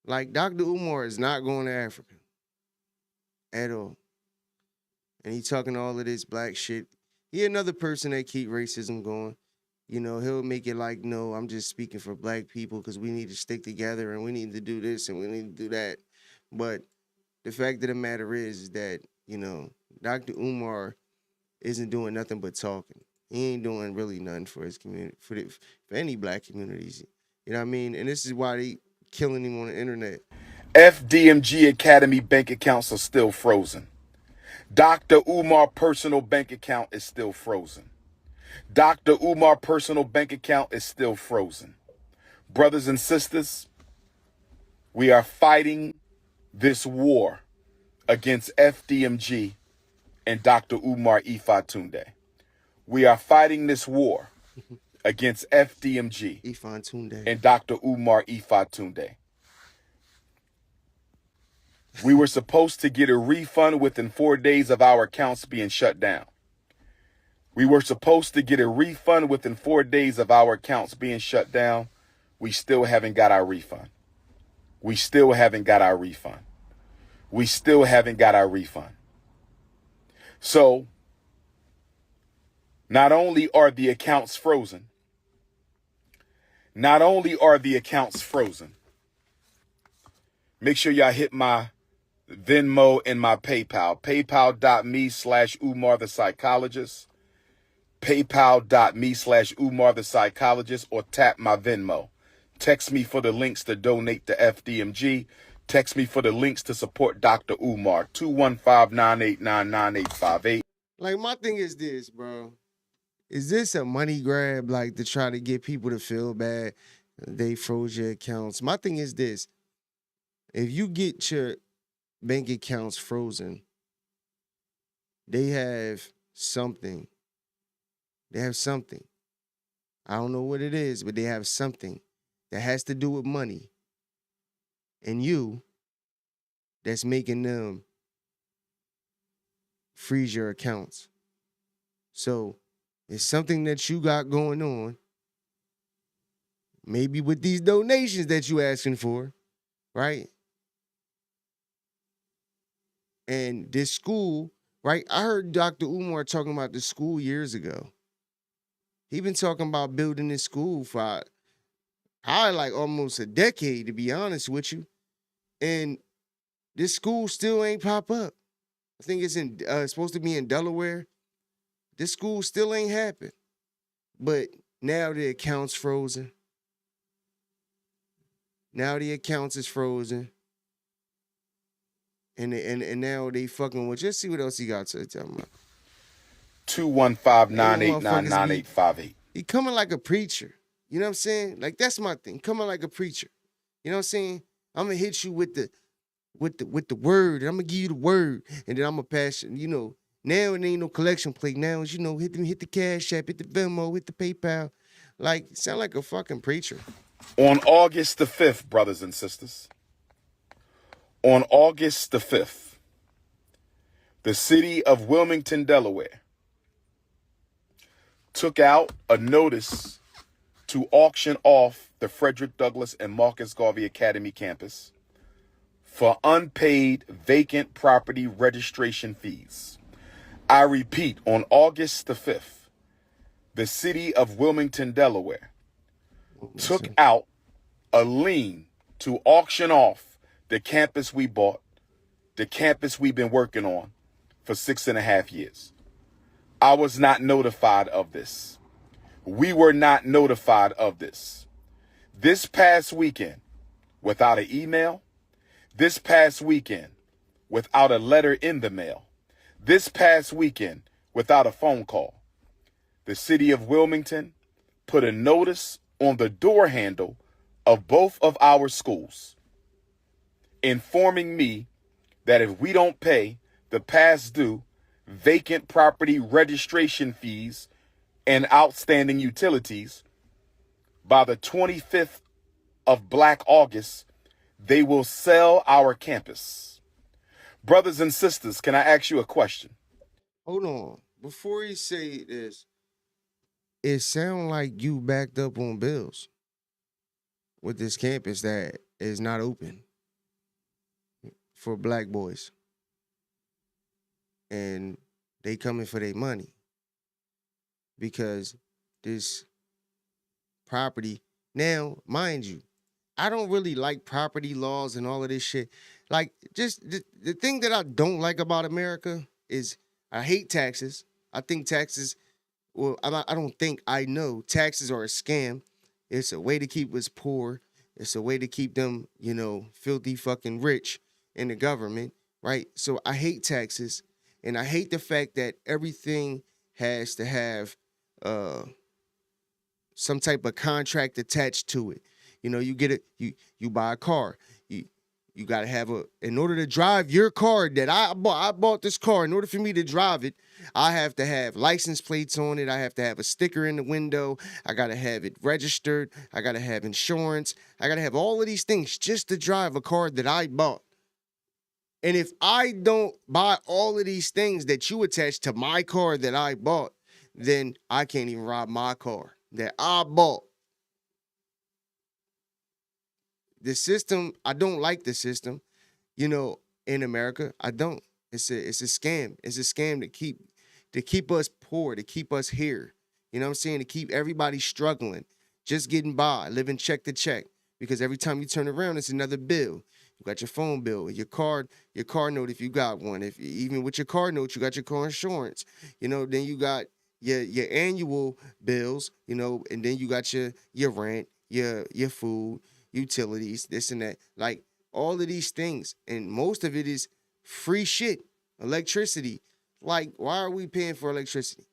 Speaker 1: Like, Dr. Umar is not going to Africa at all. And he talking all of this black shit. He another person that keep racism going. You know, he'll make it like, no, I'm just speaking for black people because we need to stick together and we need to do this and we need to do that. But the fact of the matter is that, you know, Dr. Umar isn't doing nothing but talking. He ain't doing really nothing for his community, for any black communities. You know what I mean? And this is why they killing him on the internet.
Speaker 4: FDMG Academy bank accounts are still frozen. Dr. Umar personal bank account is still frozen. Dr. Umar personal bank account is still frozen. Brothers and sisters, we are fighting this war against FDMG and Dr. Umar Ifatunde. We are fighting this war against FDMG and Dr. Umar Ifatunde. We were supposed to get a refund within 4 days of our accounts being shut down. We were supposed to get a refund within 4 days of our accounts being shut down. We still haven't got our refund. We still haven't got our refund. We still haven't got our refund. So, not only are the accounts frozen, make sure y'all hit my Venmo and my PayPal. PayPal.me/Umar the Psychologist. PayPal.me/Umar the Psychologist, or tap my Venmo. Text me for the links to donate to FDMG. Text me for the links to support Dr. Umar. 215-989-9858.
Speaker 1: Like, my thing is this, bro. Is this a money grab, like, to try to get people to feel bad? They froze your accounts. My thing is this. If you get your bank accounts frozen, they have something. They have something. I don't know what it is, but they have something that has to do with money. And you, that's making them freeze your accounts. So it's something that you got going on. Maybe with these donations that you asking for, right? And this school, right? I heard Dr. Umar talking about the school years ago. He been talking about building this school for probably like almost a decade, to be honest with you. And this school still ain't pop up. I think it's supposed to be in Delaware. This school still ain't happened. But now the account's frozen. Now the accounts is frozen. And now they fucking with. Just see what else he got to tell me.
Speaker 4: 215-989-9858.
Speaker 1: He coming like a preacher. You know what I'm saying? Like, that's my thing. Coming like a preacher. You know what I'm saying? I'm gonna hit you with the word, and I'm gonna give you the word, and then I'm gonna pass it. You know, now it ain't no collection plate. Now it's, you know, hit the Cash App, hit the Venmo, hit the PayPal. Like, sound like a fucking preacher.
Speaker 4: On August the 5th, brothers and sisters, On August the 5th, the city of Wilmington, Delaware, took out a notice to auction off the Frederick Douglass and Marcus Garvey Academy campus for unpaid vacant property registration fees. I repeat, on August the 5th, the city of Wilmington, Delaware, took out a lien to auction off the campus we bought, the campus we've been working on for 6.5 years. I was not notified of this. We were not notified of this. This past weekend, without an email, this past weekend, without a letter in the mail, this past weekend, without a phone call, the city of Wilmington put a notice on the door handle of both of our schools, informing me that if we don't pay the past due vacant property registration fees and outstanding utilities by the 25th of Black August, they will sell our campus. Brothers and sisters, can I ask you a question?
Speaker 1: Hold on. Before you say this, it sounds like you backed up on bills with this campus that is not open for black boys. And they coming for their money because this property, now, mind you, I don't really like property laws and all of this shit. Like, just the thing that I don't like about America is I hate taxes. I think taxes, well, I don't think, I know taxes are a scam. It's a way to keep us poor. It's a way to keep them, filthy fucking rich in the government, right? So I hate taxes, and I hate the fact that everything has to have some type of contract attached to it. You get it, you buy a car. You gotta have in order to drive your car that I bought this car. In order for me to drive it, I have to have license plates on it. I have to have a sticker in the window. I gotta have it registered. I gotta have insurance. I gotta have all of these things just to drive a car that I bought. And if I don't buy all of these things that you attach to my car that I bought, then I can't even ride my car that I bought. The system, I don't like the system, in America. I don't. It's a scam. It's a scam to keep us poor, to keep us here. You know what I'm saying? To keep everybody struggling, just getting by, living check to check. Because every time you turn around, it's another bill. You got your phone bill, your car note if you got one. If even with your car note, you got your car insurance. Then you got your annual bills, and then you got your rent, your food, utilities, this and that, like all of these things, and most of it is free shit. Electricity, like, why are we paying for electricity?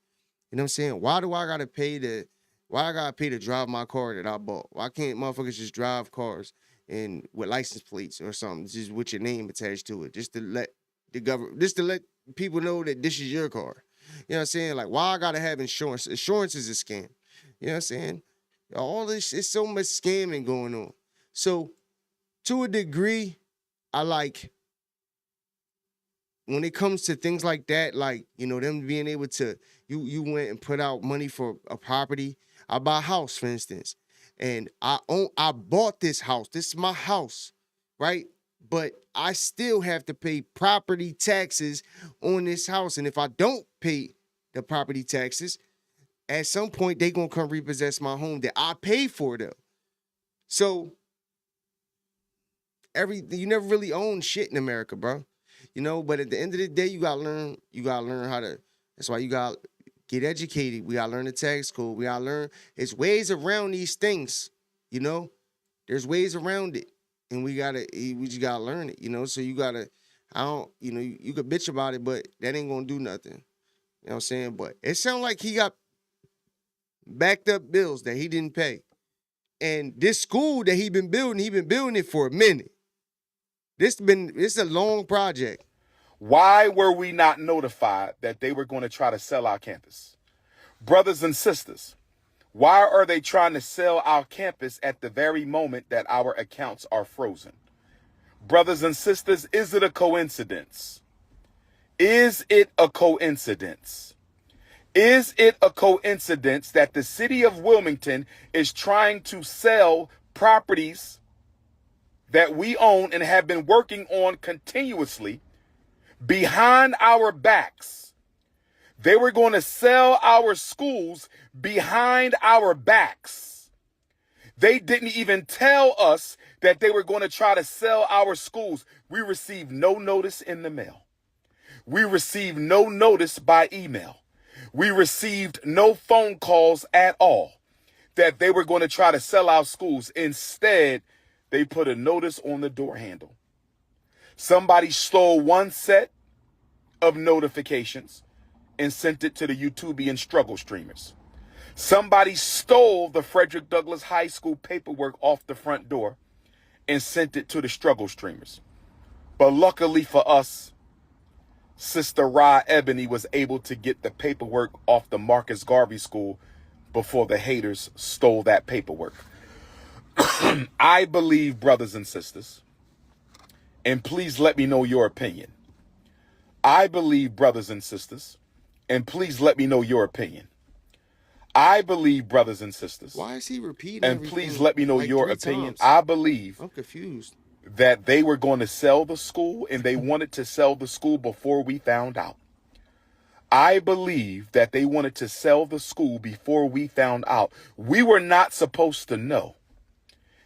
Speaker 1: You know what I'm saying? Why I gotta pay to drive my car that I bought? Why can't motherfuckers just drive cars and with license plates or something, just with your name attached to it, just to let the government, just to let people know that this is your car? You know what I'm saying? Like, why I gotta have insurance? Insurance is a scam. You know what I'm saying? All this, it's so much scamming going on. So, to a degree, I like when it comes to things like that, like, them being able to, you went and put out money for a property. I buy a house, for instance, and I bought this house. This is my house, right? But I still have to pay property taxes on this house. And if I don't pay the property taxes, at some point, they going to come repossess my home that I paid for, though. So, you never really own shit in America, bro. But at the end of the day, you gotta learn how to, that's why you gotta get educated. We gotta learn the tax code. We gotta learn, there's ways around these things, there's ways around it. And we just gotta learn it, so you gotta, you could bitch about it, but that ain't gonna do nothing. You know what I'm saying? But it sounds like he got backed up bills that he didn't pay. And this school that he been building it for a minute. It's a long project.
Speaker 4: Why were we not notified that they were going to try to sell our campus? Brothers and sisters, why are they trying to sell our campus at the very moment that our accounts are frozen? Brothers and sisters, is it a coincidence? Is it a coincidence? Is it a coincidence that the city of Wilmington is trying to sell properties that we own and have been working on continuously behind our backs? They were going to sell our schools behind our backs. They didn't even tell us that they were going to try to sell our schools. We received no notice in the mail. We received no notice by email. We received no phone calls at all that they were going to try to sell our schools. Instead, they put a notice on the door handle. Somebody stole one set of notifications and sent it to the YouTubian struggle streamers. Somebody stole the Frederick Douglass High School paperwork off the front door and sent it to the struggle streamers. But luckily for us, Sister Ra Ebony was able to get the paperwork off the Marcus Garvey School before the haters stole that paperwork. I believe, brothers and sisters, and please let me know your opinion. I believe, brothers and sisters, and please let me know your opinion. I believe, brothers and sisters.
Speaker 1: Why is he repeating
Speaker 4: And
Speaker 1: everything
Speaker 4: please let me know
Speaker 1: like
Speaker 4: your
Speaker 1: 3
Speaker 4: opinion.
Speaker 1: times?
Speaker 4: I believe
Speaker 1: I'm confused.
Speaker 4: that they were going to sell the school, and they wanted to sell the school before we found out. I believe that they wanted to sell the school before we found out. We were not supposed to know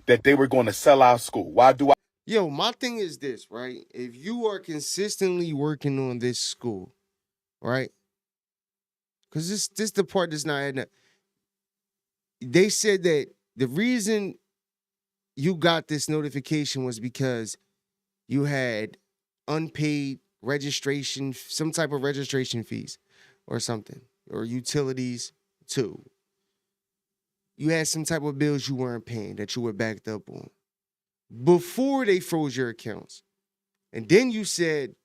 Speaker 4: that they were going to sell our school. Why do I?
Speaker 1: Yo, my thing is this, right? If you are consistently working on this school, right? Because this the part that's not adding up. They said that the reason you got this notification was because you had unpaid registration, some type of registration fees or something, or utilities too. You had some type of bills you weren't paying that you were backed up on before they froze your accounts. And then you said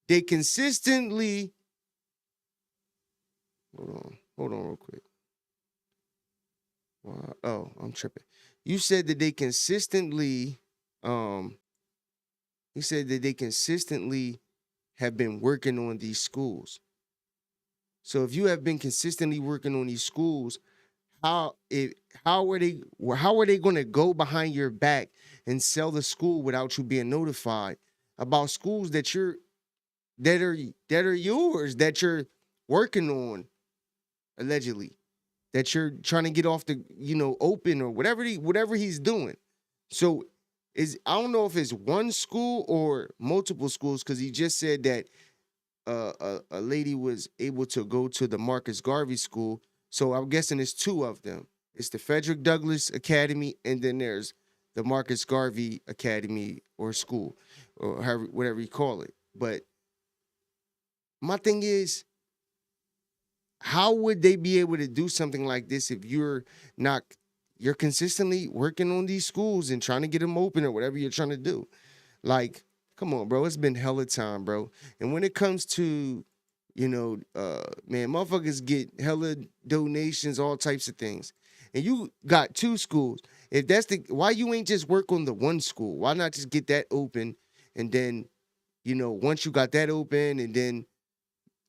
Speaker 1: they consistently, hold on real quick. Oh, I'm tripping. You said that they consistently, he said that they consistently have been working on these schools. So if you have been consistently working on these schools, how are they going to go behind your back and sell the school without you being notified about schools that are yours, that you're working on, allegedly, that you're trying to get off the open or whatever he's doing. So I don't know if it's one school or multiple schools, because he just said that a lady was able to go to the Marcus Garvey School. So I'm guessing it's 2 of them. It's the Frederick Douglass Academy, and then there's the Marcus Garvey Academy or school, or whatever you call it. But my thing is, how would they be able to do something like this if you're consistently working on these schools and trying to get them open or whatever you're trying to do? Like, come on, bro. It's been hella time, bro. And when it comes to, man, motherfuckers get hella donations, all types of things. And you got 2 schools. If that's why you ain't just work on the one school? Why not just get that open? And then, once you got that open and then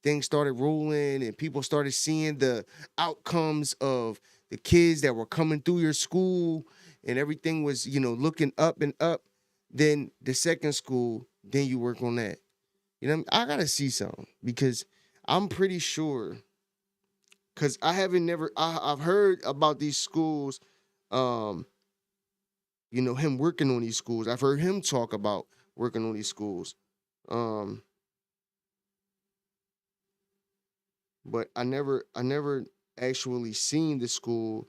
Speaker 1: things started rolling and people started seeing the outcomes of the kids that were coming through your school and everything was, looking up and up, then the second school, then you work on that. I got to see something, because I'm pretty sure, because I've heard about these schools, him working on these schools. I've heard him talk about working on these schools. But I never actually seen the school.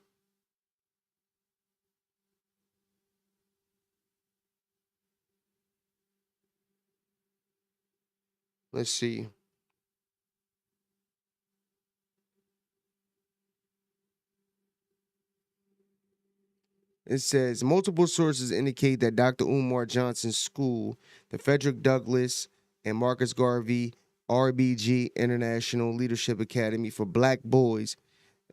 Speaker 1: Let's see. It says multiple sources indicate that Dr. Umar Johnson's school, the Frederick Douglass and Marcus Garvey RBG International Leadership Academy for Black Boys,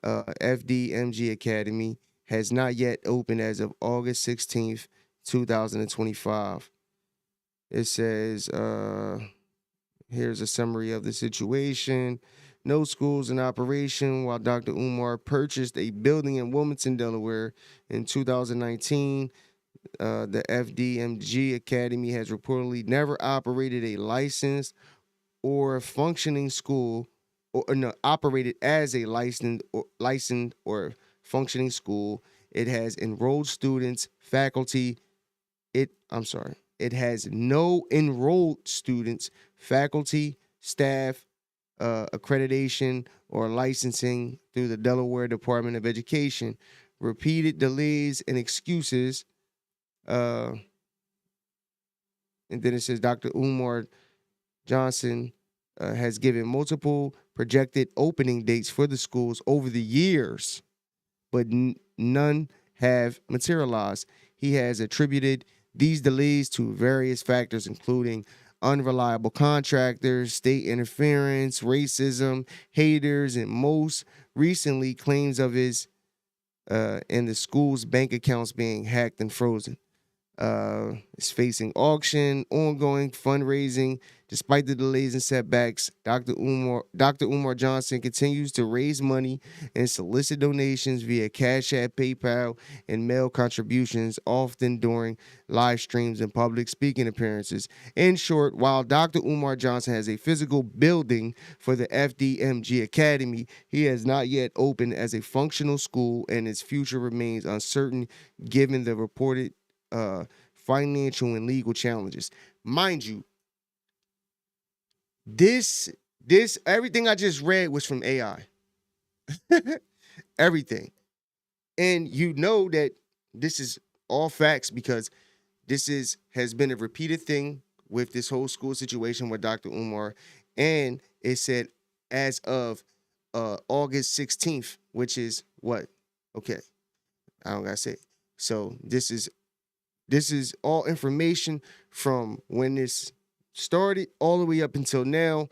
Speaker 1: FDMG Academy, has not yet opened as of August 16th, 2025. It says, here's a summary of the situation. No schools in operation while Dr. Umar purchased a building in Wilmington, Delaware in 2019. The FDMG Academy has reportedly never operated a licensed or functioning school, or no, operated as a licensed or functioning school. It has enrolled students, faculty. It has no enrolled students, faculty, staff, accreditation, or licensing through the Delaware Department of Education. Repeated delays and excuses. And then it says Dr. Umar Jahnson has given multiple projected opening dates for the schools over the years, but none have materialized. He has attributed these delays to various factors, including unreliable contractors, state interference, racism, haters, and most recently claims of his and the school's bank accounts being hacked and frozen. Is facing auction, ongoing fundraising. Despite the delays and setbacks, Dr. Umar Jahnson continues to raise money and solicit donations via Cash App, PayPal, and mail contributions, often during live streams and public speaking appearances. In short, while Dr. Umar Jahnson has a physical building for the FDMG Academy, he has not yet opened as a functional school, and its future remains uncertain given the reported financial and legal challenges. Mind you, this everything I just read was from AI. Everything. And you know that this is all facts because this has been a repeated thing with this whole school situation with Dr. Umar. And it said as of August 16th, which is what? Okay. I don't gotta say it. So this is all information from when this started all the way up until now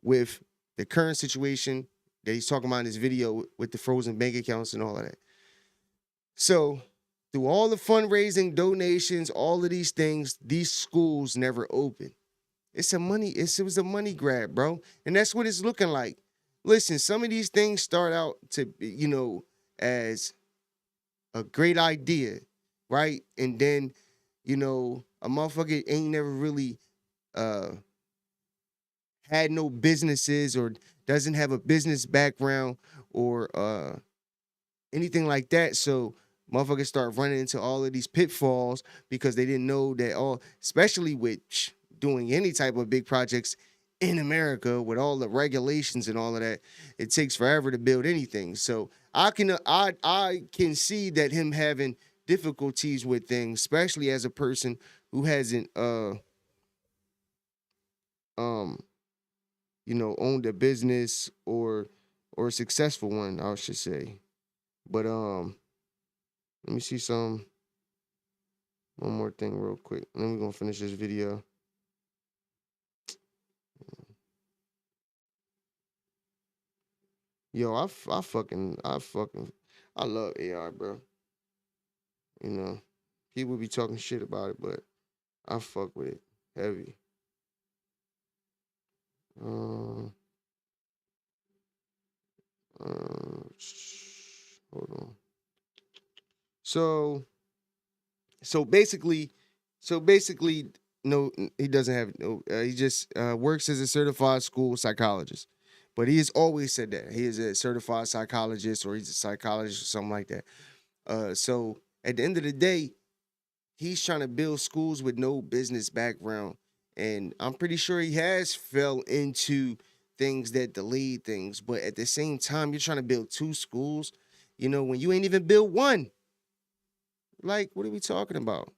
Speaker 1: with the current situation that he's talking about in this video with the frozen bank accounts and all of that. So through all the fundraising, donations, all of these things, these schools never open. It was a money grab, bro. And that's what it's looking like. Listen, some of these things start out to, as a great idea, right? And then, a motherfucker ain't never really had no businesses or doesn't have a business background or anything like that. So motherfuckers start running into all of these pitfalls because they didn't know that especially with doing any type of big projects in America with all the regulations and all of that, it takes forever to build anything. So I can see that him having difficulties with things, especially as a person who hasn't owned a business or a successful one, I should say. But let me see one more thing real quick. Then we're gonna finish this video. Yo, I love AI, bro. People be talking shit about it, but I fuck with it heavy. Hold on. So basically, no, he doesn't have no. He just works as a certified school psychologist, but he has always said that he is a certified psychologist or he's a psychologist or something like that. So at the end of the day, he's trying to build schools with no business background, and I'm pretty sure he has fell into things that delayed things. But at the same time, you're trying to build two schools, when you ain't even built one. Like, what are we talking about?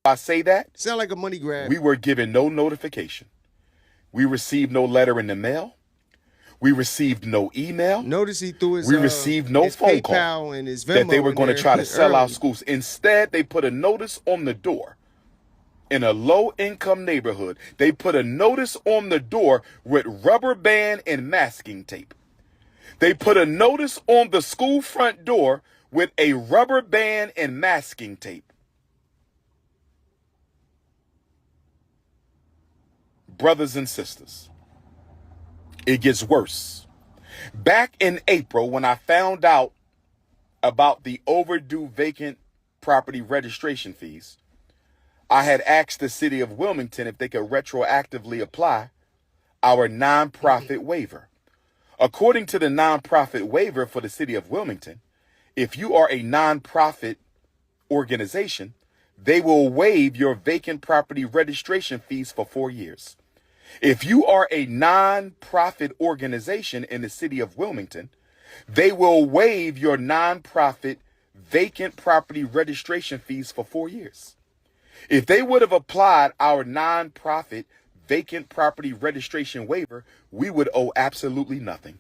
Speaker 4: I say that?
Speaker 1: Sound like a money grab.
Speaker 4: We were given no notification. We received no letter in the mail. We received no email.
Speaker 1: Notice he threw his
Speaker 4: We received no
Speaker 1: his
Speaker 4: phone
Speaker 1: PayPal
Speaker 4: call
Speaker 1: and his
Speaker 4: that they
Speaker 1: Venmo
Speaker 4: were
Speaker 1: in
Speaker 4: going to
Speaker 1: there
Speaker 4: try to sell our
Speaker 1: early.
Speaker 4: schools. Instead, they put a notice on the door. In a low-income neighborhood, they put a notice on the door with rubber band and masking tape. They put a notice on the school front door with a rubber band and masking tape. Brothers and sisters, it gets worse. Back in April, when I found out about the overdue vacant property registration fees, I had asked the city of Wilmington if they could retroactively apply our nonprofit waiver. According to the nonprofit waiver for the city of Wilmington, if you are a nonprofit organization, they will waive your vacant property registration fees for 4 years. If you are a nonprofit organization in the city of Wilmington, they will waive your nonprofit vacant property registration fees for 4 years. If they would have applied our nonprofit vacant property registration waiver, we would owe absolutely nothing.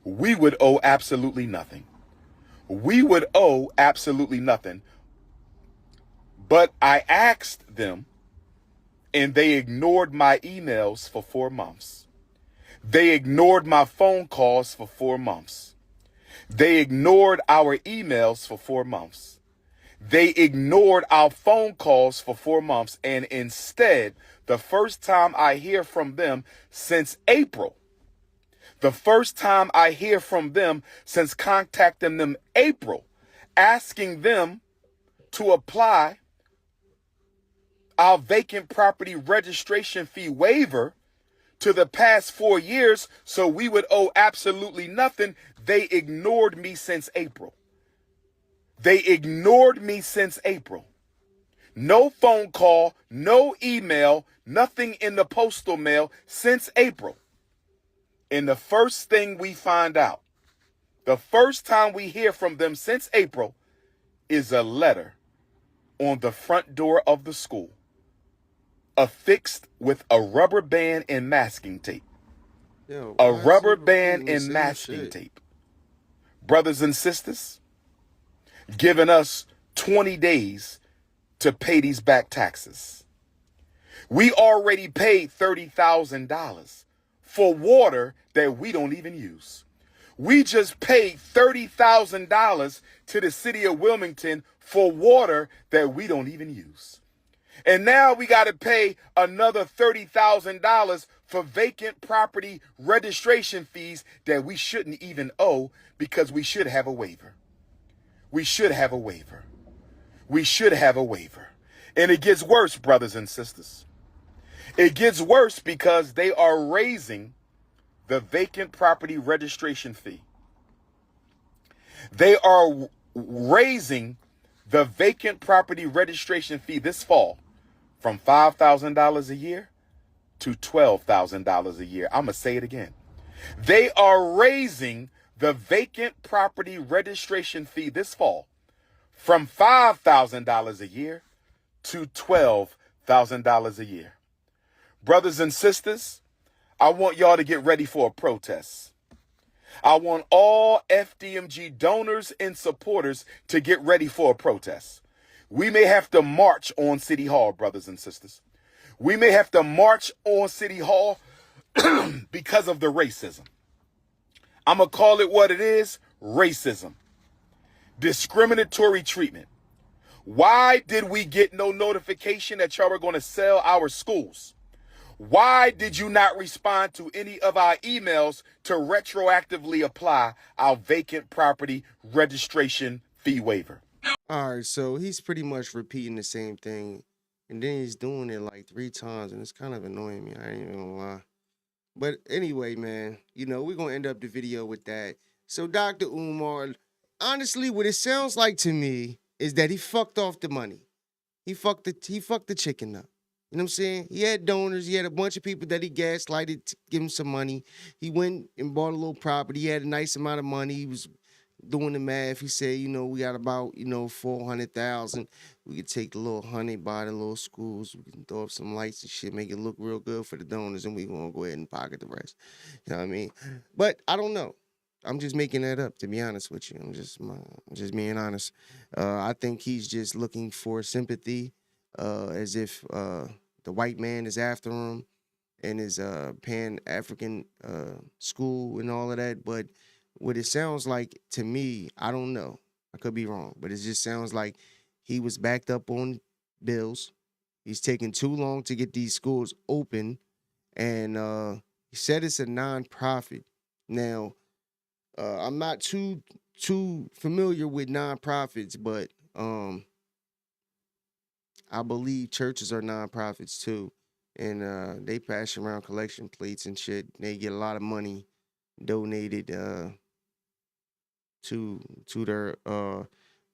Speaker 4: We would owe absolutely nothing. We would owe absolutely nothing. But I asked them, and they ignored my emails for 4 months. They ignored my phone calls for 4 months. They ignored our emails for 4 months. They ignored our phone calls for 4 months. And instead, the first time I hear from them since April, the first time I hear from them since contacting them April, asking them to apply our vacant property registration fee waiver to the past 4 years so we would owe absolutely nothing, they ignored me since April. They ignored me since April. No phone call, no email, nothing in the postal mail since April. And the first thing we find out, the first time we hear from them since April, is a letter on the front door of the school, affixed with a rubber band and masking tape. A rubber band and masking tape. Brothers and sisters, giving us 20 days to pay these back taxes. We already paid $30,000 for water that we don't even use. We just paid $30,000 to the city of Wilmington for water that we don't even use. And now we got to pay another $30,000 for vacant property registration fees that we shouldn't even owe because we should have a waiver. We should have a waiver. We should have a waiver. And it gets worse, brothers and sisters. It gets worse because they are raising the vacant property registration fee. They are raising the vacant property registration fee this fall from $5,000 a year to $12,000 a year. I'm going to say it again. They are raising the vacant property registration fee this fall from $5,000 a year to $12,000 a year. Brothers and sisters, I want y'all to get ready for a protest. I want all FDMG donors and supporters to get ready for a protest. We may have to march on City Hall, brothers and sisters. We may have to march on City Hall because of the racism. I'm going to call it what it is, racism. Discriminatory treatment. Why did we get no notification that y'all were going to sell our schools? Why did you not respond to any of our emails to retroactively apply our vacant property registration fee waiver?
Speaker 1: All right, so he's pretty much repeating the same thing, and then he's doing it like 3 times, and it's kind of annoying me. I ain't even gonna lie. But anyway, man, you know, we're gonna end up the video with that. So Dr. Umar, honestly, what it sounds like to me is that he fucked off the money. He fucked the chicken up. You know what I'm saying? He had donors. He had a bunch of people that he gaslighted to give him some money. He went and bought a little property. He had a nice amount of money. He was doing the math. He said, you know, we got about, you know, 400,000. We could take the little honey, buy the little schools. We can throw up some lights and shit, make it look real good for the donors, and we gonna go ahead and pocket the rest. You know what I mean? But I don't know. I'm just making that up, to be honest with you. I'm just being honest. I think he's just looking for sympathy, as if the white man is after him and his Pan-African school and all of that. But what it sounds like to me, I don't know. I could be wrong, but it just sounds like he was backed up on bills. He's taking too long to get these schools open. and he said it's a nonprofit. Now, I'm not too familiar with nonprofits, but I believe churches are nonprofits too, and they pass around collection plates and shit. They get a lot of money donated to their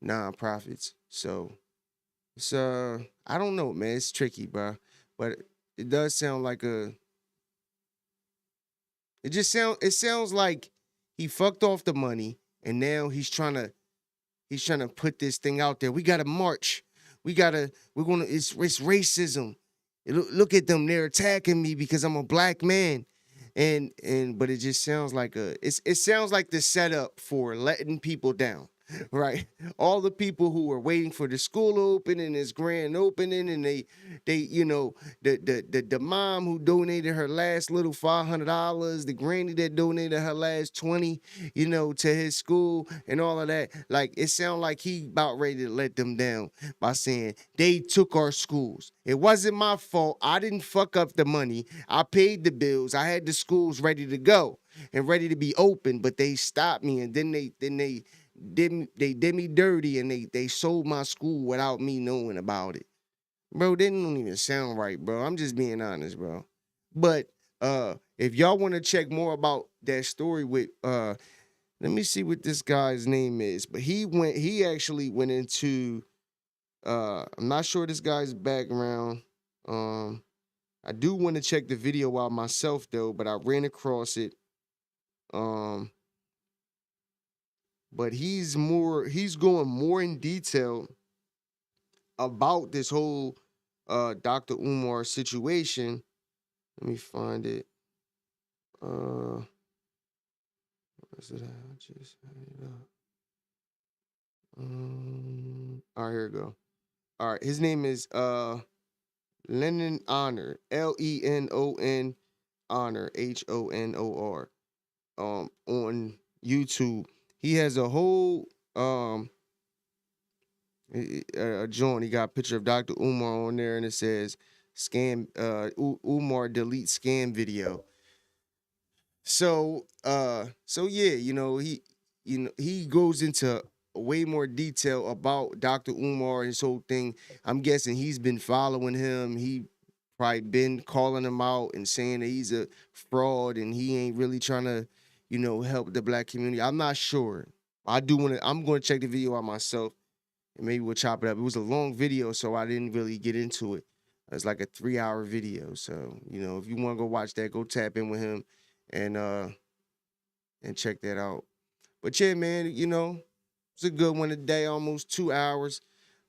Speaker 1: nonprofits. So it's I don't know, man. It's tricky, bro, but it does sound like a. It sounds like he fucked off the money, and now he's trying to put this thing out there. We gotta march. It's racism. Look at them. They're attacking me because I'm a black man. But it just sounds like it sounds like the setup for letting people down. Right. All the people who were waiting for the school opening, this grand opening, and they the mom who donated her last little $500, the granny that donated her last 20, to his school and all of that. Like, it sounded like he about ready to let them down by saying they took our schools. It wasn't my fault. I didn't fuck up the money. I paid the bills. I had the schools ready to go and ready to be open, but they stopped me, and then they did me dirty, and they sold my school without me knowing about it. Bro, they don't even sound right, bro. I'm just being honest, bro. But if y'all want to check more about that story with let me see what this guy's name is. But he actually went into I'm not sure this guy's background. I do want to check the video out myself though, but I ran across it. But he's going more in detail about this whole Dr. Umar situation. Let me find it. Where's it at? I just had it up. All right, here we go. All right, his name is Lenon Honor, Lenon Honor, Honor, on YouTube. He has a whole joint. He got a picture of Dr. Umar on there, and it says scam Umar delete scam video. So yeah, he goes into way more detail about Dr. Umar and his whole thing. I'm guessing he's been following him. He probably been calling him out and saying that he's a fraud and he ain't really trying to, help the black community. I'm not sure. I'm going to check the video out myself, and maybe we'll chop it up. It was a long video, so I didn't really get into it. It's like a 3-hour video. So, if you want to go watch that, go tap in with him and check that out. But yeah, man, it's a good one today, almost 2 hours.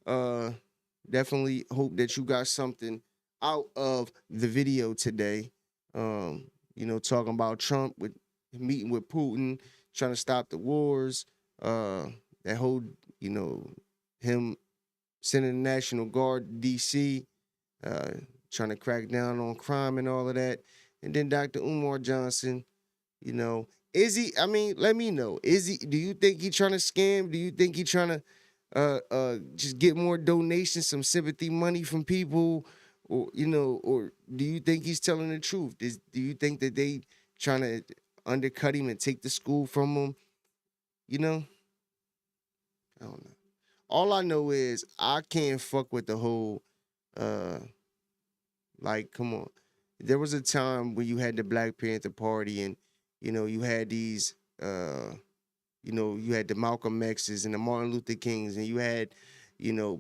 Speaker 1: Definitely hope that you got something out of the video today. Talking about Trump with meeting with Putin, trying to stop the wars, that whole, him sending the National Guard to D.C., trying to crack down on crime and all of that. And then Dr. Umar Jahnson, is he, let me know. Do you think he trying to scam? Do you think he trying to just get more donations, some sympathy money from people? Or do you think he's telling the truth? Do you think that they trying to undercut him and take the school from him? I don't know. All I know is I can't fuck with the whole, come on. There was a time when you had the Black Panther Party and, you had these, you had the Malcolm X's and the Martin Luther Kings, and you had,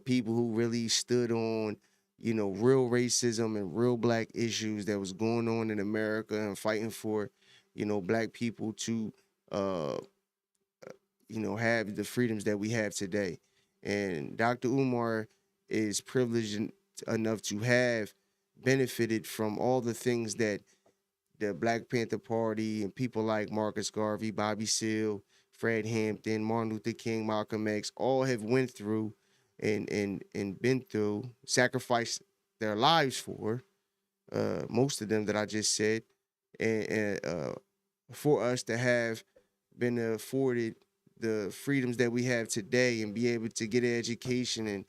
Speaker 1: people who really stood on, real racism and real black issues that was going on in America and fighting for, black people to, have the freedoms that we have today. And Dr. Umar is privileged enough to have benefited from all the things that the Black Panther Party and people like Marcus Garvey, Bobby Seale, Fred Hampton, Martin Luther King, Malcolm X, all have went through and been through, sacrificed their lives for, most of them that I just said, and for us to have been afforded the freedoms that we have today and be able to get an education and,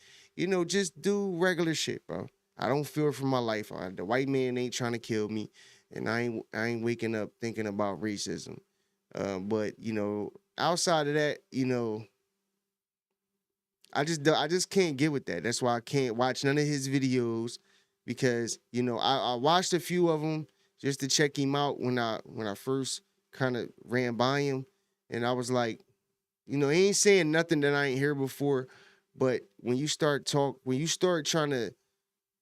Speaker 1: just do regular shit, bro. I don't fear for my life. The white man ain't trying to kill me. and I ain't waking up thinking about racism. But you know, outside of that, you know, I just can't get with that. That's why I can't watch none of his videos, because you know I watched a few of them just to check him out when I first kind of ran by him, and I was like, you know, he ain't saying nothing that I ain't heard before. But when you start trying to,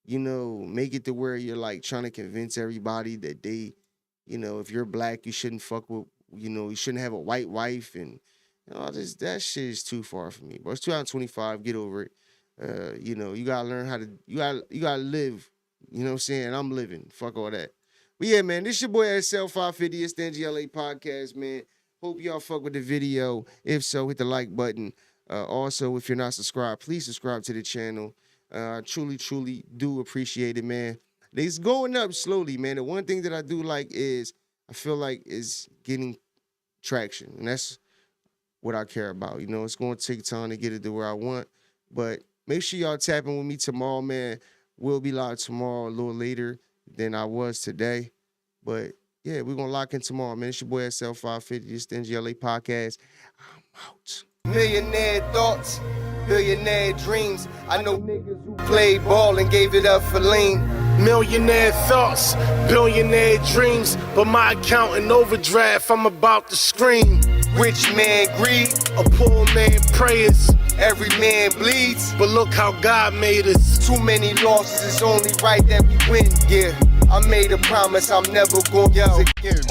Speaker 1: you know, make it to where you're like trying to convince everybody that they, you know, if you're black, you shouldn't fuck with, you know, you shouldn't have a white wife, and you know, that shit is too far for me. But it's 2025, get over it. You know, you gotta learn how to, you gotta live. You know what I'm saying? I'm living. Fuck all that. But yeah, man, this your boy SL550. It's the N.G.L.A. podcast, man. Hope y'all fuck with the video. If so, hit the like button. Also, if you're not subscribed, please subscribe to the channel. Truly do appreciate it, man. It's going up slowly, man. The one thing that I do like is I feel like is getting traction, and that's what I care about. You know, it's going to take time to get it to where I want, but make sure y'all tap in with me tomorrow, man. We'll be live tomorrow a little later than I was today, but yeah, we're going to lock in tomorrow, man. It's your boy SL550. It's the N.G.L.A. podcast. I'm out.
Speaker 6: Millionaire thoughts, billionaire dreams. I know niggas who played ball and gave it up for lean.
Speaker 2: Millionaire thoughts, billionaire dreams, but my account in overdraft, I'm about to scream.
Speaker 6: Rich man greed,
Speaker 2: a poor man prayers.
Speaker 6: Every man bleeds,
Speaker 2: but look how God made us.
Speaker 6: Too many losses, it's only right that we win. Yeah, I made a promise I'm never gonna lose again.